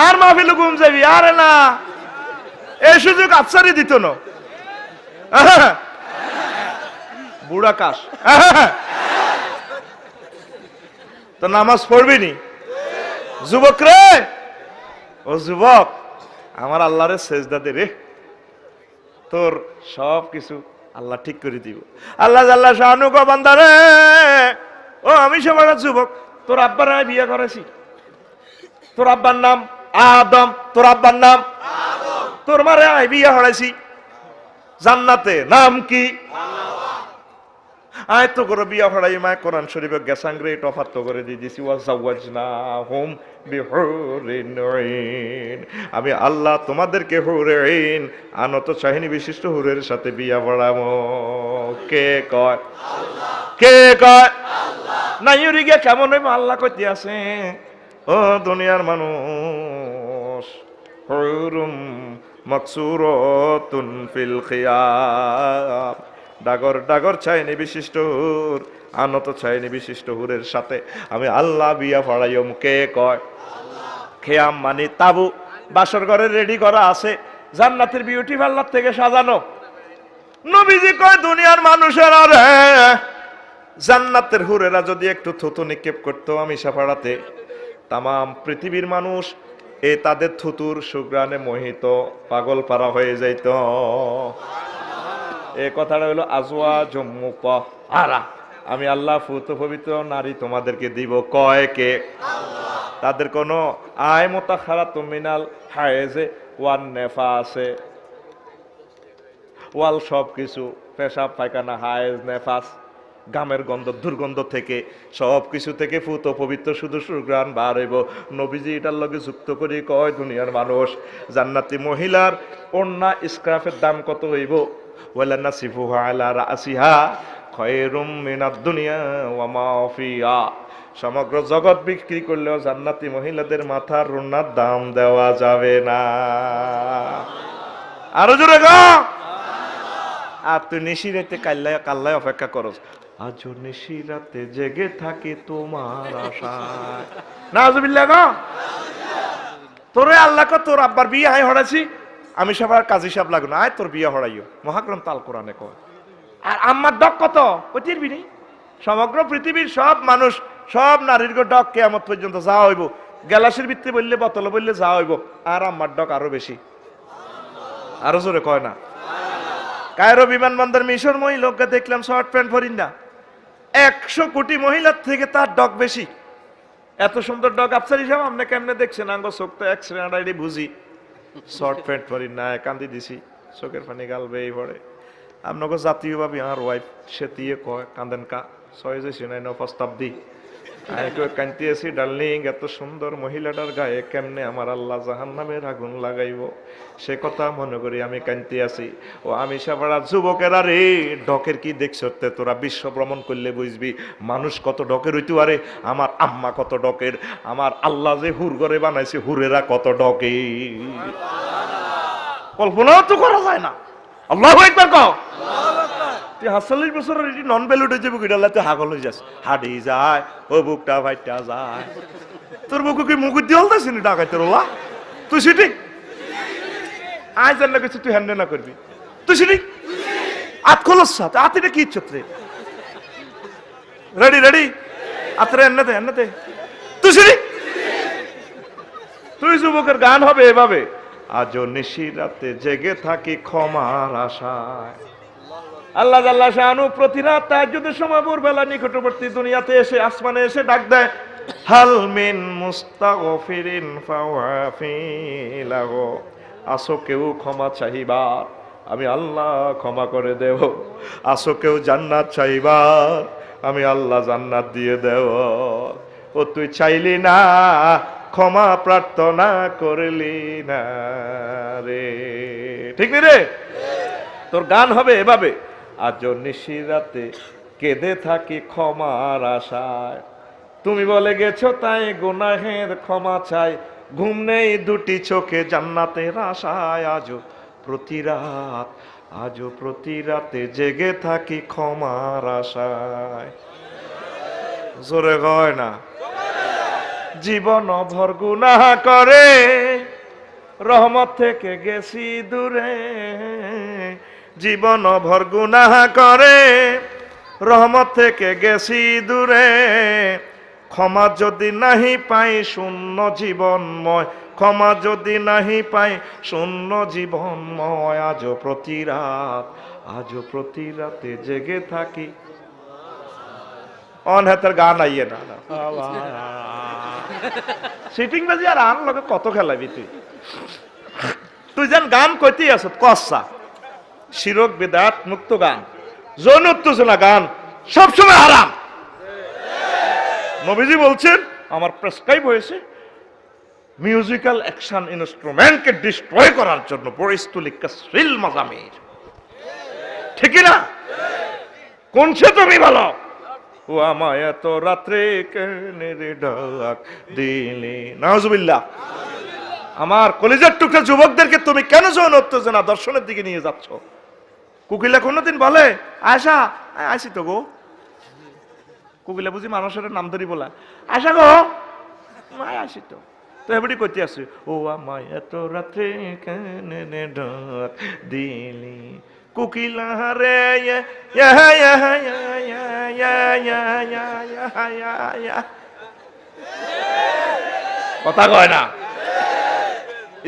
আর মাহফিল ঘুম যাবি আরে না এই সুযোগ আফসারি দিত না বুড়া কাশ তো নামাজ পড়বি নি যুবক রে ও যুবক আমার আল্লাহরে সেজদা দে রে তোর সব কিছু আল্লাহ ঠিক করে দিব আল্লাহ আল্লাহ শাহানু গো বান্দা রে ও আমি সবার যুবক তোর আব্বার আমি বিয়ে করেছি তোর আব্বার নাম আদম তোর আব্বার নাম তোর মারে আমি বিয়ে হড়াইছি জান্নাতে নাম কি আয় তো করে বিয়া হড়াই মায় কোরআন শরীফে গেসাংরে টফাত তো করে দিয়ে দিছি ওয়াজাওয়াজনাহুম বিহুরিন আইন আমি আল্লাহ তোমাদেরকে হুরাইন আনত চাহিনী বিশিষ্ট হুরের সাথে বিয়া পড়াবো কে কয় আল্লাহ কে কয় আল্লাহ নাইরি গে কেমন হইব আল্লাহ কইতে আছে ও দুনিয়ার মানুষ হুরুম মাকসুরাতুন ফিল খিয়াম ডাগর ডাগর চাইনি বিশিষ্ট হুর আনত চাইনি বিশিষ্ট হুরের সাথে আমি আল্লাহ বিয়া পড়াইম কে কয় খেয়াম মানে তাবু বাসর ঘরে রেডি করা আছে জান্নাতের বিউটি পার্লার থেকে সাজানো নবীজি কয় দুনিয়ার মানুষের আর জান্নাতের হুরেরা যদি একটু থুতু নিক্ষেপ করতো আমি সাফাড়াতে তামাম পৃথিবীর মানুষ এ তাদের থুতুর সুগ্রানে মোহিত পাগল পারা হয়ে যাইত এই কথাটা হলো আজওয়া জম্মুপা আরা আমি আল্লাহ ফুত পবিত্র নারী তোমাদেরকে দিব কয় কে আল্লাহ তাদের কোনো আয় মুতাখারাতুম মিনাল হায়েজে ওয়ান নেফাসে, ওয়াল সব কিছু, পেশাব পায়খানা, হায়েজ, নেফাস, গামের গন্ধ, দুর্গন্ধ থেকে, সব কিছু থেকে ফুত পবিত্র শুধু সুগ্রাণ বার হইব। নবীজি এটার লগে যুক্ত করে কয়, দুনিয়ার মানুষ, জান্নাতি মহিলার ওড়না স্কার্ফের দাম কত হইব? ওয়ালা নাসিফুহা আলা রাসিহা খায়রুম মিনাদ দুনিয়া ওয়া মা ফিহা। সমগ্র জগৎ বিক্রি করলেও জান্নাতি মহিলাদের মাথার ওড়নার দাম দেওয়া যাবে না। আরো জোরে গো। আর তুই নিশিরাতে কাল্লায় অপেক্ষা করস, আজ নিশিরাতে জেগে থাকে তোমার আশায়। নাউজুবিল্লাহ গো। তোরে আল্লাহ কো তোর আব্বার বিয়ে হাই হড়াছি, আমি সবার কাজী সাহেব লাগো না, আয় তোর বিয়ে হড়াইও, মহাগ্রন্থ আল কোরআনে কয়। আর আম্মার ডক কত কতির বিনি? সমগ্র পৃথিবীর সব মানুষ, সব নারীর ডক কিয়ামত পর্যন্ত যা হইব, গ্যালাসের ভিত্তি বললে, বোতল বললে যা হইব, আর আম্মার ডক আরো বেশি। আরো জোরে কয় না। কায়রো বিমানবন্দর মিশর মহিলাকে দেখলাম শর্ট প্যান্ট পরিন না, 100 কোটি মহিলার থেকে তার ডগ বেশি। এত সুন্দর ডগ আফসার হিসাব আপনি কেমনে দেখছেন? আঙ্গ চোখ তো এক্সরে আড়াইডি বুঝি, শর্ট প্যান্ট পরিন না, কান্দি দিছি, চোখের পানি গালবেই পড়ে। আপনাকে জাতীয় ভাবে আমার ওয়াইফ সে দিয়ে কয়, কান্দেন কা, 6 প্রস্তাব দি, কান্তি আছি ডার্লিং, এত সুন্দর মহিলাটার গায়ে কেমনে আমার আল্লাহ জাহান্নামের আগুন লাগাইব, সে কথা মনে করি আমি কান্তি আছি। ও আমি সাবারা যুবকেরা রে, ডকের কি দেখছ? তোরা বিশ্ব ভ্রমণ করলে বুঝবি মানুষ কত ডকের হইতে পারে, আমার আম্মা কত ডকের, আমার আল্লাহ যে হুর ঘরে বানাইছে হুরেরা কত ডকে, কল্পনাও তো করা যায় না। আল্লাহু আকবার কও। তুই ৪৭ বছরের এটি নন ভ্যালুড হয়ে যাবো, গিডাল্লা তুই হাগল হয়ে যাস, হাডি যায়, ও বুকটা ভাইটা যায়। তোর বুকু কি মুকুট দিয়ে হলতেছি না ডাকাই তোর ওলা? তুই সেটি আয় জান না কিছু, তুই হ্যান্ডে না করবি, তুই সেটি আত খোলস সাথে আতিটা কি ইচ্ছত রে? রেডি রেডি আতরে এন্নাতে এন্নাতে, তুই সেটি, তুই যুবকের গান হবে এভাবে, আজও নিশিরাতে জেগে থাকি ক্ষমার আশায়। আল্লাহ জাল্লা শানু প্রতি রাত তাহাজ্জুদের সময় ভোরবেলা নিকটবর্তী দুনিয়াতে এসে, আসমানে এসে ডাক দেয়, হাল মিন মুস্তাগফিরিন ফাওয়াফিলাহু, আসো কেউ ক্ষমা চাহিবার, আমি আল্লাহ ক্ষমা করে দেব। আসো কেউ জান্নাত চাইবার, আমি আল্লাহ জান্নাত দিয়ে দেব। ও তুই চাইলি না, ক্ষমা প্রার্থনা করলি না রে, ঠিক নি রে? তোর গান হবে এভাবে, আজ নিশিরাতে কেঁদে থাকি ক্ষমার আশায়, তুমি বলে গেছো তাই গুনাহের ক্ষমা চাই, ঘুম নেই দুটি চোখে জান্নাতের আশায়, আজও প্রতি রাতে জেগে থাকি ক্ষমার আশায়। জোরে হয় না। জীবন ভর গুনাহ করে রহমত থেকে গেছি দূরে, জীবন ভর গুনাহ করে রহমত থেকে গেছি দূরে, ক্ষমা যদি নাহি পাই শূন্য জীবনময়, ক্ষমা যদি নাহি পাই শূন্য জীবনময়, আজও প্রতি রাতে জেগে থাকি। অন হাতের গান আইয়ে না, সিটিং বাজি আর আন লগে কত খেলাবি তুই? তুই যেন গান কইতেই আছ কসা, শিরক বিদাত মুক্ত গান, যৌন উত্তেজনা গান সবসময় হারাম। নবীজি বলছেন, আমার প্রেসক্রাইব হয়েছে মিউজিক্যাল অ্যাকশন ইনস্ট্রুমেন্টকে ডিস্ট্রয় করার জন্য বরিস্তুলি কাসরিল মাজামির, ঠিক না? কোন সে তুমি বলো? ও আমায় এত রাত্রে কেনে রে ডাক দিলি। নাউজুবিল্লাহ। আমার কলিজার টুকরা যুবকদেরকে তুমি কেন যৌন উত্তেজনা দর্শনের দিকে নিয়ে যাচ্ছ? কুকিলা কোনদিন বলে আয়সা আইসি তো গো? কুকিলা বুঝি মানুষের নাম ধরি বলা, আয়সা গো আসি তো, তো এবারই করতে আসি, ও আমায় এত রাত্রে কেনে ডাক দিলি কুকিলা রে, কথা কয় না।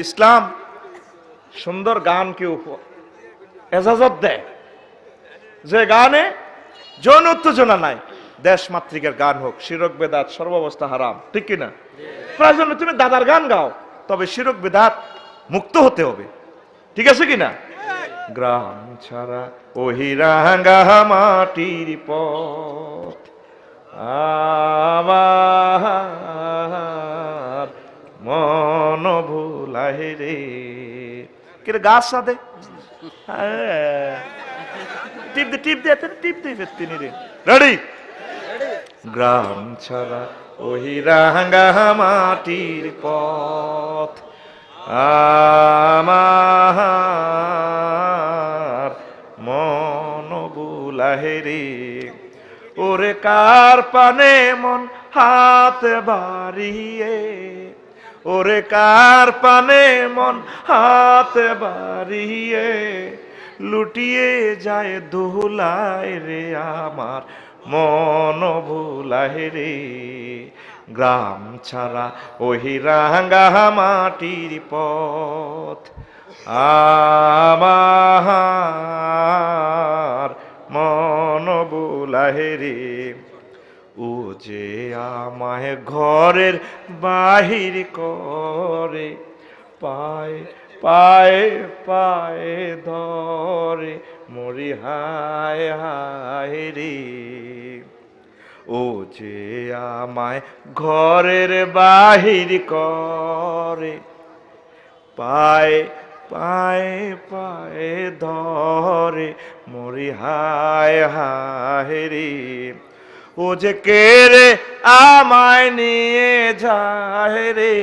ইসলাম সুন্দর গানকে এজাজত দেয়, যে গানে যৌন উত্তেজনা নাই, দেশ মাতৃকার গান হোক, শিরক বেদাত সর্বাবস্থা হারাম, ঠিক কিনা? প্রয়োজনে তুমি দাদার গান গাও, তবে শিরক বেদাত মুক্ত হতে হবে, ঠিক আছে কিনা? গ্রাম ছাড়া ওহি রাঙ্গা মাটির পথ আমার মন ভুলাহে রে। কে গাছ সাদে টিপ দে টিপ দে টিপ দে তিনি রে। রেডি? গ্রাম ছাড়া ওহি রাঙ্গা মাটির পথ আমার মন বুলাহে রে। ওরে কার পানে মন হাত বাড়িয়ে, ওরে কার পানে মন হাত বাড়িয়ে লুটিয়ে যায় দোলায় রে আমার মন ভুলাহে রে। গ্রাম ছাড়া ওহি রাঙ্গা মাটির পথ আমার মন ভুলাহে রে। ও যে আমায় ঘরের বাহির করে, পায়ে পায়ে পায়ে ধরে মরি হায় হায় রে। ও যে আমায় ঘরের বাহির করে, পায়ে পায়ে পায়ে ধরে মরি হায় হায় রে। ও যে কে রে আমায় নিয়ে যায় রে,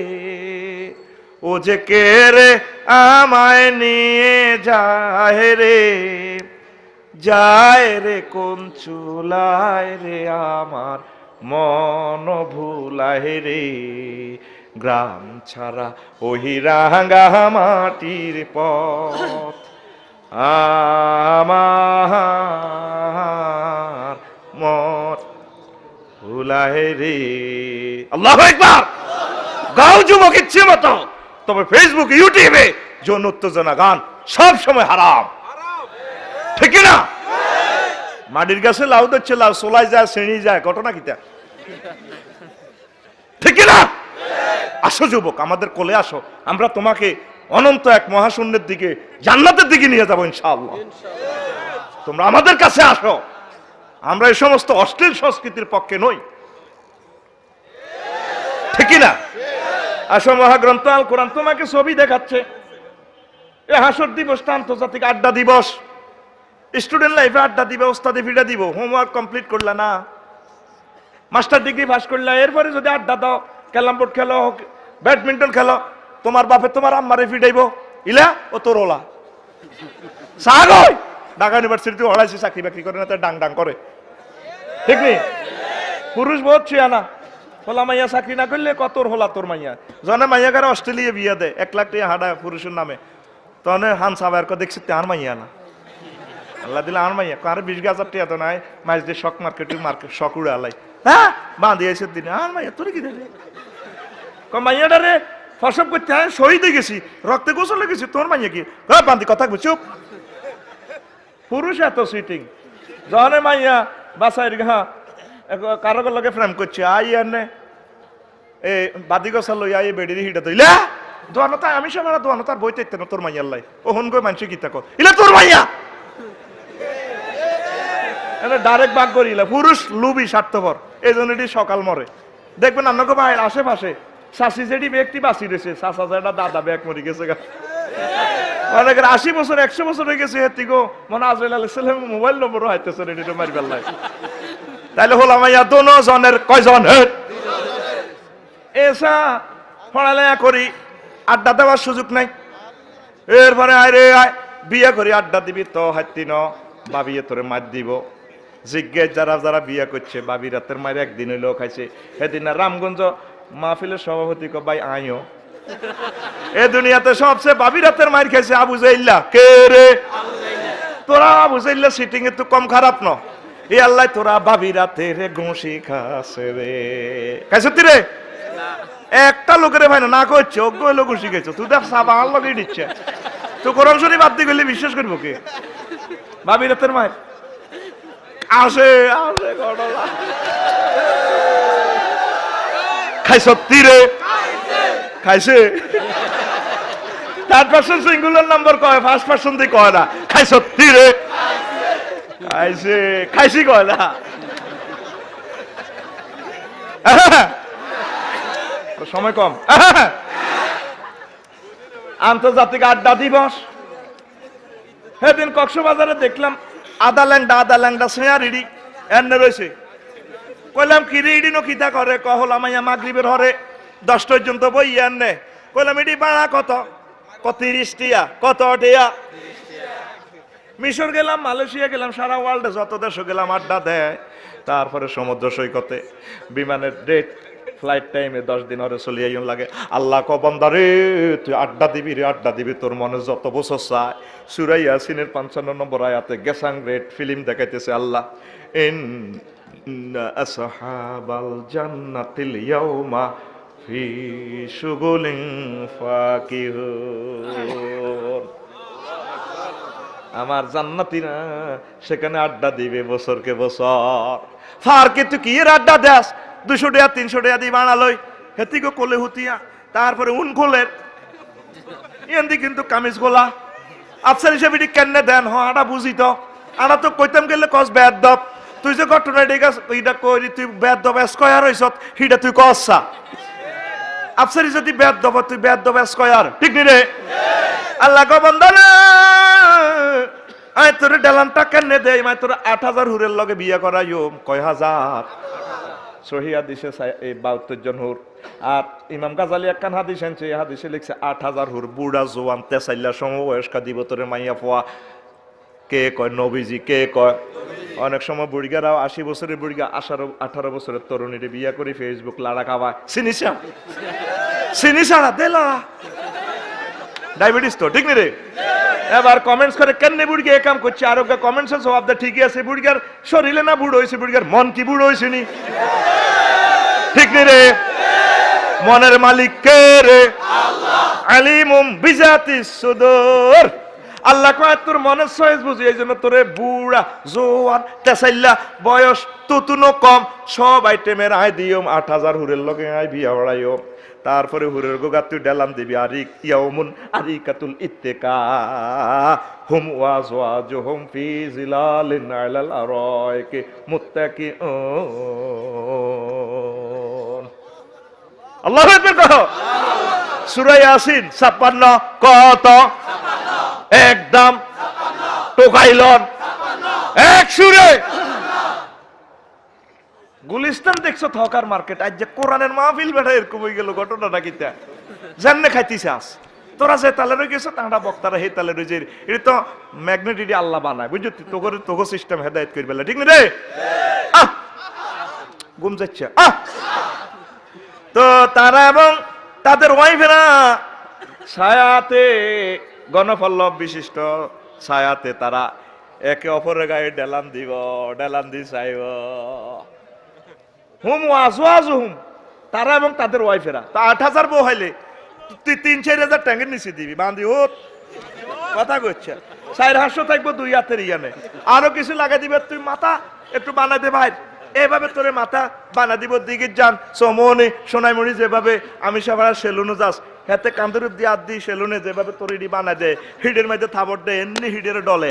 ও যে কে রে আমায় নিয়ে যায় রে। যায় রে কোন চুলায় রে আমার মন ভুলায় রে। গ্রাম ছাড়া ওহি রাঙ্গা মাটির পথ আমার মন ভুলায় রে। আল্লাহু আকবার। গাও যুবক ইচ্ছে মতো, তবে ফেসবুক ইউটিউবে যৌন উত্তেজনা গান সব সময় হারাম, ঠিক না? মাটির গাছে লাউ দিচ্ছে, লাউ সোলাই যায় শ্রেণী যায়, ঘটনা কিটা, ঠিক না? আসো যুবক, আমাদের কোলে আসো, আমরা তোমাকে অনন্ত এক মহাশূন্যের দিকে, জান্নাতের দিকে নিয়ে যাবো ইনশাআল্লাহ। তোমরা আমাদের কাছে আসো, আমরা এই সমস্ত অশ্লীল সংস্কৃতির পক্ষে নই, ঠিক না? আসো, মহাগ্রন্থ আল কোরআন তোমাকে ছবি দেখাচ্ছে। এ হাসর দিবসটা আন্তর্জাতিক আড্ডা দিবস। স্টুডেন্ট লাইফে আড্ডা দিবে, ওস্তাদে ফিডা দিব। হোমওয়ার্ক কমপ্লিট করলা না, মাস্টার ডিগ্রি পাস করলা, এরপরে যদি আড্ডা দাও, ক্যারাম বোর্ড খেলো, ব্যাডমিন্টন খেলো, তোমার বাপে তোমার আম্মারে ফিডাইব, ইলা ও তোর ওলা সাগয়। ঢাকা ইউনিভার্সিটিতে পড়াইছে, চাকরি বাকরি করে না, তার ডাং ডাং করে, ঠিক নেই? পুরুষ বহুত ছিয়ানা, হোলা মাইয়া চাকরি না করলে কত হোলা তোর মাইয়া। জনে মাইয়া কারে অস্ট্রেলিয়া বিয়া দেয় 1 লাখ টাকা হাডা পুরুষের নামে, তনে হান সাবার দেখছি তার মাইয়া না, আল্লাহ দিলে আর মাইয়া কার 20,000 টাকা তো নাই, মাছ দিয়ে শক মার্কেট শক উড়ে আলাই, হ্যাঁ বাঁধি এসে দিনে আর মাইয়া তোর কি দেখে মাইয়াটা রে ফসব করতে, হ্যাঁ শহীদে গেছি, রক্তে গোসলে গেছি, তোর মাইয়া কি বাঁধি কথা চুপ। পুরুষ এত সুইটিং, জনে মাইয়া বাসায় হ্যাঁ কারো লগে ফ্রেম করছে, আই এনে এই বাদি গছা লই আই বেড়ি হিটা দইলা দোয়ানো, তাই আমি সময় দোয়ানো তার বইতে না তোর মাইয়ার লাই, ও হন গো মানুষ গীতা কর ইলা তোর মাইয়া, ডাইরেক্ট বাগ করিলা। পুরুষ লুবি স্বার্থপর, এই জন্য এটি সকাল মরে। দেখবেন আপনাকে ভাইয়ের আশেপাশে শাশি যেটি ব্যক্তি বাঁচি রয়েছে, চাষা যেটা দাদা ব্যাগ মরে গেছে গা, অনেকের 80 বছর 100 বছর হয়ে গেছে, হেতিগো মনে আজরাইল আলাইহিস সালাম মোবাইল নম্বরও হাইতেছে রেডি তো মারি ফেললাই। তাইলে হলো মাইয়া দোনো জনের কয়জন? এসা পড়ালেখা করি, আড্ডা দেওয়ার সুযোগ নাই। এরপরে আরে বিয়ে করি আড্ডা দিবি তো হাতি ন বাবিয়ে তোরে মার দিব। জিজ্ঞেস যারা যারা বিয়ে করছে, বাবি রাতের মায়ের একদিন হইলেও খাইছে। সেদিন না রামগঞ্জ মাহফিলের সভাপতি কো ভাই আইও, এ দুনিয়াতে সবচেয়ে বাবি রাতের মায়ের খাইছে আবু জাইল্লা। কে রে? তোরা আবু জাইল্লা সিটিং এ তো কম খারাপ ন, এ আল্লাহ তোরা বাবি রাতের ঘুষি খাসে রে, খাইছ রে? একটা লোকের ভাই না করছে অজ্ঞ হইলো ঘুষি খাইছো, তুই দেখ সাবা আর লগেই দিচ্ছে, তো কোরআন শরীফ বাদ দিয়ে গেলে বিশ্বাস করবো কে? বাবি রাতের মায়ের আসে আসে ঘটনা খাই সত্যি রে খাইছে থার্ড পারসন সিঙ্গুলার নাম্বার কয় ফার্স্ট পারসন দিয়ে কয় না খাই সত্যি রে খাইছে খাইছি কয় না সময় কম আন্তর্জাতিক আড্ডা দিবস সেদিন কক্সবাজারে দেখলাম আদা ল্যাংডা সেয়া রিডি এনে রয়েছে কইলাম কি রিডি নো কিতা করে কহলাম আইয়া মাগরিবের হরে 10 পর্যন্ত বই এনে কইলাম এডি ভাড়া কত 30 টিয়া কত টিয়া মিশর গেলাম মালয়েশিয়া গেলাম সারা ওয়ার্ল্ডে যত দেশে গেলাম আড্ডা দেয় তারপরে সমুদ্র সৈকতে বিমানের ডেট ফ্লাইট টাইমে 10 দিন হরে চলিয়ে লাগে আল্লাহ ক বান্দারে তুই আড্ডা দিবি তোর মনে যত বছর চায় সূরা ইয়াসিনের 55 নম্বর আয়াতে গেসাং রেড ফিল্ম দেখাইতেছে আল্লাহ ইন্না আসহাবাল জান্নাতিল ইয়াউমা ফি শুগুলিন ফাকিহুন আমার জান্নাতীরা সেখানে আড্ডা দিবে বছরকে বছর ফারকে তুই কি এর আড্ডা দেস 200 টাকা 300 টাকা দিয়ে বানালই হেতিকে কোলে হুতিয়া তারপরে উন খোলের এন্দি কিন্তু কামিজ গোলা আফসার হিসেবে কেন দেন আটা বুঝি তো আটা তো কইতাম গেলে কস ব্যাদ দপ তুই যে ঘটনা ডেগাস ওইটা কই তুই ব্যাদ দপ স্কয়ার হইছত হিটা তুই কসা আফসারি যদি ব্যাদ দপ তুই ব্যাদ দপ স্কয়ার ঠিক নি রে আল্লাহ গো বান্দারে আয় তোর ডেলানটা কেন দেই মাই তোর 8000 হুরের লগে বিয়া করাইও কয় হাজার সহি হাদিসে এই 72 জন হুর আর ইমাম গাজালি একখান হাদিস আনছে এই হাদিসে লিখছে 8000 হুর বুড়া জোয়ান তেসাইলা সমবয়স্কা দিব তোরে মাইয়া পোয়া কে কয় নবীজি কে কয় অনেক সময় বুড়িগারাও 80 বছরের বুড়িগা 18 বছরের তরুণীরে বিয়া করে ফেসবুক লাড়া খাওয়ায় চিনিস দেলা ডায়াবেটিস তো ঠিক নি রে এবার কমেন্টস করে কেন বুড়িকে এ কাম করছে আরোগ্য কমেন্টসের জবাব দা ঠিকই আছে বুড়িগার শরীরে না বুড়ো হয়েছে বুড়িগার মন কি বুড়ো হয়েছে নি ঠিক নি রে মনের মালিক কে রে আল্লাহ আলিমুম বিজাতিস সুদূর আল্লাহ কয় তোর মনের চয়েস বুঝি এই জন্য তোরে বুড়া জোয়ান তেসাইল্লা বয়স তুতুনো কম সব আইটেমের আয় দিও 8000 হুরের লগে আয় বিয়া বাড়াইও তারপরে হুরের গোগা তুই ডেলাম দিবি আরিক ইয়াউমুন আরিকাতুল ইত্তেকা হুম ওয়াজওয়াজুহুম ফি জিলালিন আলাল আরাইকি মুত্তাকিউন আল্লাহু আকবার কও সূরা ইয়াসিন 56 কত 56 একদম 56 টোকাইলন 56 এক সুরে গুলিস্তান দেখছো থকার মার্কেট আজ যে কোরআনের মাহফিল বেটা এরকম হয়ে গেল ঘটনাটা কিতা জাননে খাইতিছে আস তোরা যে তালে রয়ে গেছো তাঁরা বক্তারা হে তালে রয়ে যে এটা তো ম্যাগনেটিক আল্লাহ বানায় বুঝছো তোগো সিস্টেম হেদায়েত করি বেলা ঠিক না রে ঘুম যাচ্ছে তো তারা এবং তাদের ওয়াইফেরা ছায়াতে গণপল্লব বিশিষ্ট ছায়াতে তারা একে অপরের গায়ে ডেলান দি চাইব হুম ওয়াজওয়াজুহুম তারা এবং তাদের ওয়াইফেরা তা 8000 বউ হইলে তুই 3-4000 ট্যাঙ্গের নিচে দিবি বান্ধি ও কথা কইছে 400 থাকবো 2 হাতের ইয়ানে আরো কিছু লাগাই দিবে তুই মাথা একটু বানাই দে ভাই এইভাবে তোরে মাথা বানা দিব দিকে যান সমনে সোনাইমণি যেভাবে আমি সবার সেলুনে যাস হাতে কান্দর দিয়ে হাত দিয়ে সেলুনে যেভাবে তোর ইডি বানাই দে হিডের মধ্যে থাবর দে এমনি হিডের ডলে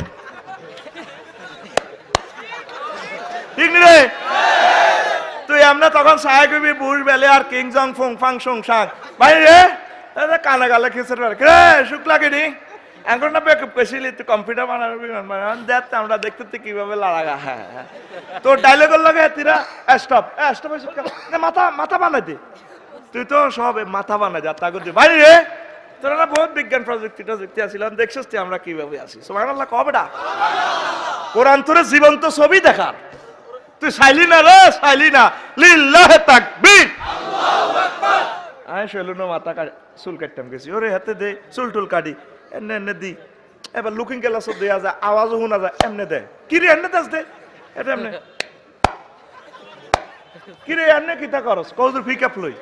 ঠিক নি রে তুই আমরা তখন সাহায্য করবি বুড় বেলে আর কিং জং ফুং ফাং সুং সাং ভাই রে কানা গালে খিসের রে শুক্লা কিনি এখন না বেকআপ কইছিলি তুই কম্পিউটার বানাবি দেখ আমরা দেখতে তুই কিভাবে লাড়াগা হ্যাঁ তোর ডায়লগের লাগে তিরা স্টপ মাথা বানাই দে তুই তো সব মাথা বানাই যা তা করতে ভাই রে তোরা না বহুত বিজ্ঞান প্রযুক্তি আসছিলাম দেখছিস তুই আমরা কিভাবে আছি সুবহানাল্লাহ কবেটা কোরআন তোরে জীবন্ত ছবি দেখার তুই চাইলি না রে চাইলি না লিল্লাহি তাকবীর আল্লাহু আকবার আয় শৈলুনো মাথা চুল কাটতাম গেছি ওরে হাতে দে চুল টুল কাটি এনে দি এবার লুকিং গ্লাসও দেয়া যায় আওয়াজও শোনা যায় এমনে দে কি রে এনে দাস দে এটা এমনে কি রে এনে কিতা করস কৌজুর পিকআপ লই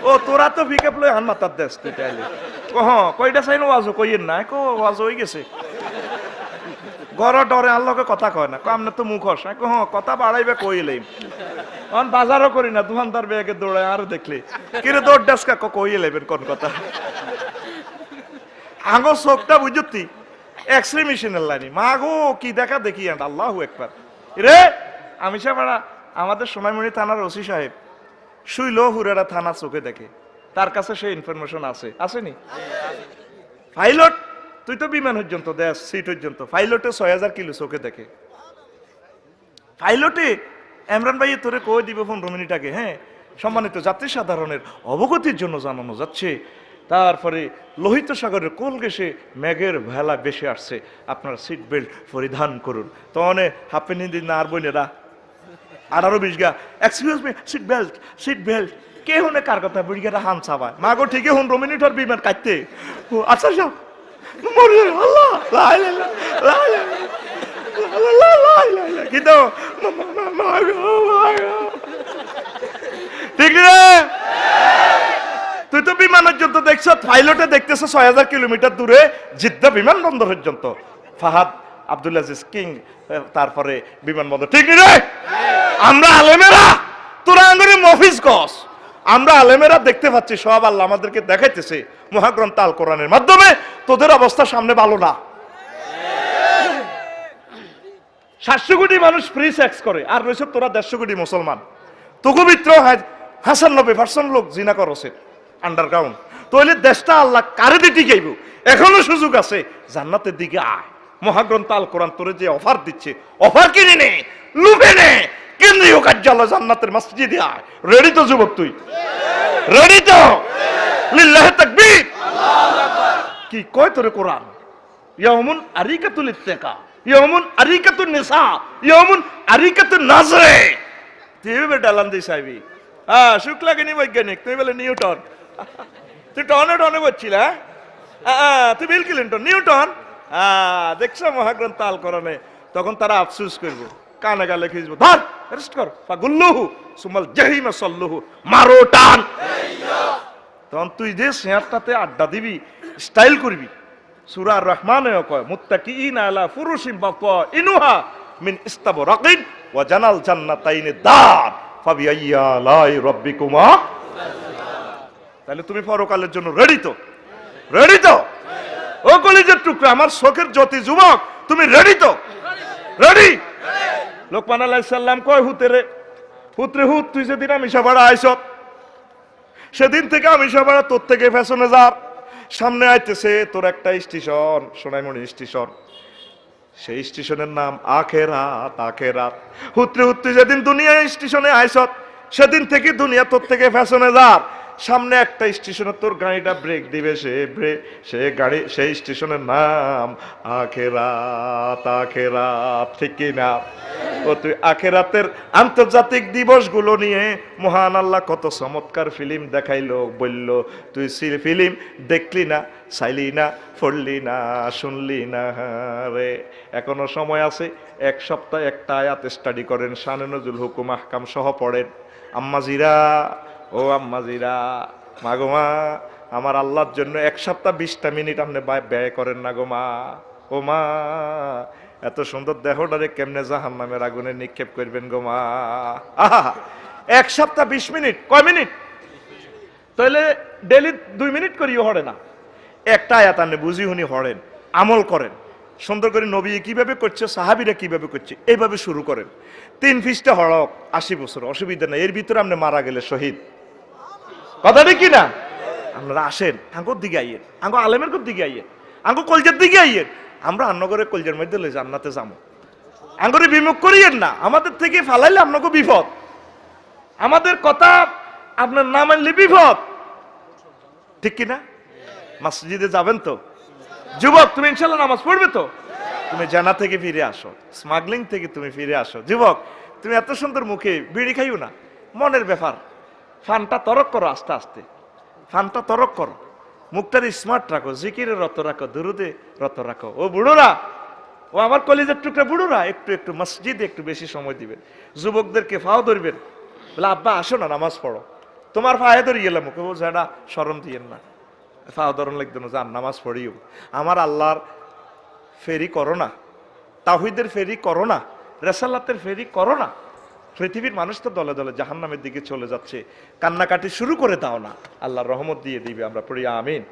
ও তোরা তো পিকআপ লই হান মাথার দেস তুই তাইলে ও হ্যাঁ কইটা চাইনো ওয়াজও কইয়েন না কো ওয়াজ হই গেছে গড় ডরে আল্লাহকে কথা কয় না, আমনে তো মুখস, হ্যাঁ কথা বাড়াইবে কইলেই অন বাজারও করি না, দোকানদার বেগে দৌড়ায় আরো দেখলে কিরে দৌড় ডাসকা কইয়ে লেবেন কোন কথা। আগো চোখটা বুঝতি এক্সরে মেশিনের লাইনি মা গো কি দেখা দেখি আল্লাহু একবার রে। আমি সাহেবা আমাদের সোনাইমণি থানার ওসি সাহেব শুইল হুরেরা থানা চোখে দেখে, তার কাছে সেই ইনফরমেশন আছে, আসেনি? পাইলট তুই তো বিমান পর্যন্ত দেশ সিট পর্যন্ত, পাইলটে 6000 কিলো চোখে দেখে। পাইলটে এমরান ভাই তোরে কই দিব 15 মিনিট আগে, হ্যাঁ সম্মানিত যাত্রী সাধারণের অবগতির জন্য জানানো যাচ্ছে, তারপরে লোহিত সাগরের কোল ঘেঁষে মেঘের ভেলা বেশি আসছে, আপনার সিট বেল্ট পরিধান করুন। তো অনেক হাফে নিদি না আর বইনেরা 18-20 গা এক্সকিউজ মি সিট বেল্ট কে হুনে কার কথা বুড়ি গেরা হান চাবায় মা গো ঠিকই 15 মিনিট আর বিমান কাটতে। আচ্ছা সব আল্লাহ কিন্তু ঠিক রে তুই তো বিমান পর্যন্ত দেখছ, পাইলটে দেখতেছ 6000 কিলোমিটার দূরে জিদ্দা বিমানবন্দর পর্যন্ত। ফাহাদ আব্দুল আজিজ কিং তারপরে বিমানবন্দর, ঠিক রে? আমরা আলেমেরা তোরা আঙ্গুরি মফিজ কস, আমরা আলেমেরা দেখতে পাচ্ছি সব, আল্লাহ আমাদেরকে দেখাইতেছে মহাগ্রন্থ আল কোরআনের মাধ্যমে। তোদের অবস্থা সামনে ভালো না। 700 কোটি মানুষ ফ্রি সেক্স করে, আর রয়েছে তোরা 150 কোটি মুসলমান। তোকে মিত্র 95% লোক জিনা করছে আন্ডারগ্রাউন্ড। তাহলে দেশটা আল্লাহ কারে দিতে গাইব? এখনো সুযোগ আছে, জান্নাতের দিকে আয়। মহাগ্রন্থ আল কোরআন তোরে যে অফার দিচ্ছে, অফার কিনে নে, লুপে নে, কেন্দ্রীয় কার্যালয় জান্নাতের মসজিদে আয়। রেডি তো যুবক? তুই রেডি তো? লিল্লাহি তাকবীর। কি কয় তোরে কোরআন? ইয়াউমুন আরিকাতুল ইত্তিকা, ইয়াউমুন আরিকাতুন নিসা, ইয়াউমুন আরিকাতুন নাজরে। তুই বেটা লান্দি সাহেবি, হ্যাঁ শুক্লাগিনী বৈজ্ঞানিক, তুই বলে নিউটন। তুই টনে বলছিল, হ্যাঁ তুই বিল ক্লিন্টন, নিউটন। দেখছো মহাগ্রন্থ আল কোরআনে? তখন তারা আফসোস করবো, কানে গালে খিসবো, ধর অ্যারেস্ট কর, ফাগুল্লুহু সুমাল জাহিমা সাল্লুহু, মারো টান। তখন তুই যে শেয়ারটাতে আড্ডা দিবি, স্টাইল করবি। সূরা আর রহমানে কয় মুত্তাকিইনা আলা ফুরুশিন বাতাইনুহা মিন ইস্তাবরাকিন ওয়া জানাল জান্নাতাইনি দান ফাবিআইয়ি আলাই রাব্বিকুমা। তাহলে তুমি পরকালের জন্য রেডি তো? রেডি তো? ও কলিজার টুকরা, আমার শোকের জ্যোতি যুবক, তুমি রেডি তো? রেডি? লোকমান আলাইহিস সালাম কয় হুতেরে, পুত্রে হুত, তুই যেদিন আমিষা ভাড়া আইস, সেদিন থেকে আমিষা ভাড়া তোর থেকে ফ্যাশনে যার সামনে আইতেছে তোর একটা স্টেশন, সোনাইমণি স্টেশন। সেই স্টেশনের নাম আখেরাত। আখেরাত হুত্রে হুত্রে যেদিন দুনিয়া স্টেশনে আইস, সেদিন থেকে দুনিয়া তোর থেকে ফ্যাশনে যার। সামনে একটা স্টেশনে তোর গাড়িটা ব্রেক দিবে, সে গাড়ি, সেই স্টেশনের নাম আখেরাত। আখেরাত, ঠিক কি না? ও তুই আখেরাতের আন্তর্জাতিক দিবসগুলো নিয়ে মহান আল্লাহ কত চমৎকার ফিল্ম দেখাইলো, বলল তুই ফিল্ম দেখলি না, চাইলি না, পড়লি না, শুনলি না রে। এখনো সময় আছে, 1 সপ্তাহ একটা আয়াত স্টাডি করেন, শানে নজুল হুকুম আহকাম সহ পড়েন। আম্মাজিরা, ও আম্মাজিরা, মাগো মা, আমার আল্লাহর জন্য 1 সপ্তাহ 20টা মিনিট আপনি ব্যয় করেন না গো মা। ও মা, এত সুন্দর দেহটারে কেমনে জাহান্নামের আগুনে নিক্ষেপ করবেন গো মা। আহা, 1 সপ্তাহ 20 মিনিট, কয় মিনিট? তাহলে ডেলি 2 মিনিট করিও হরে না। একটা আয়াত আপনি বুঝি হুনি হরেন, আমল করেন সুন্দর করে। নবী কিভাবে করছে, সাহাবীরা কিভাবে করছে, এইভাবে শুরু করেন। 3 পৃষ্ঠা হড়ক, 80 বছর, অসুবিধা নেই। এর ভিতরে আপনি মারা গেলে শহীদ। কথা ঠিক কিনা? আপনারা আসেন, আঙ্গুর দিকে আইয়েন, আঙ্গু আলেমের দিকে আইয়েন, আঙ্গু কলজের দিকে আইয়েন। আমরা আন্নগরের কলজের মধ্যে লই জান্নাতে যাবো। আঙ্গুরে বিমুখ করিয়েন না, আমাদের থেকে ফালাইলে আপনাকে বিপদ। আমাদের কথা আপনার না মানলে বিপদ, ঠিক কিনা? মসজিদে যাবেন তো যুবক? তুমি ইনশাল্লাহ নামাজ পড়বে তো? তুমি জানা থেকে ফিরে আসো, স্মাগলিং থেকে তুমি ফিরে আসো। যুবক, তুমি এত সুন্দর মুখে বিড়ি খাইও না, মনের ব্যাপার। ফানটা তরক করো, আস্তে আস্তে ফানটা তরক করো, মুখটার স্মার্ট রাখো, জিকিরে রত রাখো, দুরুদে রত রাখো। ও বুড়োরা, ও আমার কলেজের টুকরা বুড়োরা, একটু একটু মসজিদে একটু বেশি সময় দিবেন। যুবকদেরকে ফাও ধরবেন, বলে আব্বা আসো না নামাজ পড়ো। তোমার ফায়ে ধরে গেলাম, মুখে বলছে এটা শরম দিয়েন না, ফাও ধরন লাগতো না, যান নামাজ পড়িও। আমার আল্লাহর ফেরি করো না, তাওহীদের ফেরি করো না, রেসালাতের ফেরি করো না। পৃথিবীর মানুষ তো দলে দলে জাহান্নামের দিকে চলে যাচ্ছে, কান্নাকাটি শুরু করে দাও না, আল্লাহর রহমত দিয়ে দিবে। আমরা পড়ি আমিন।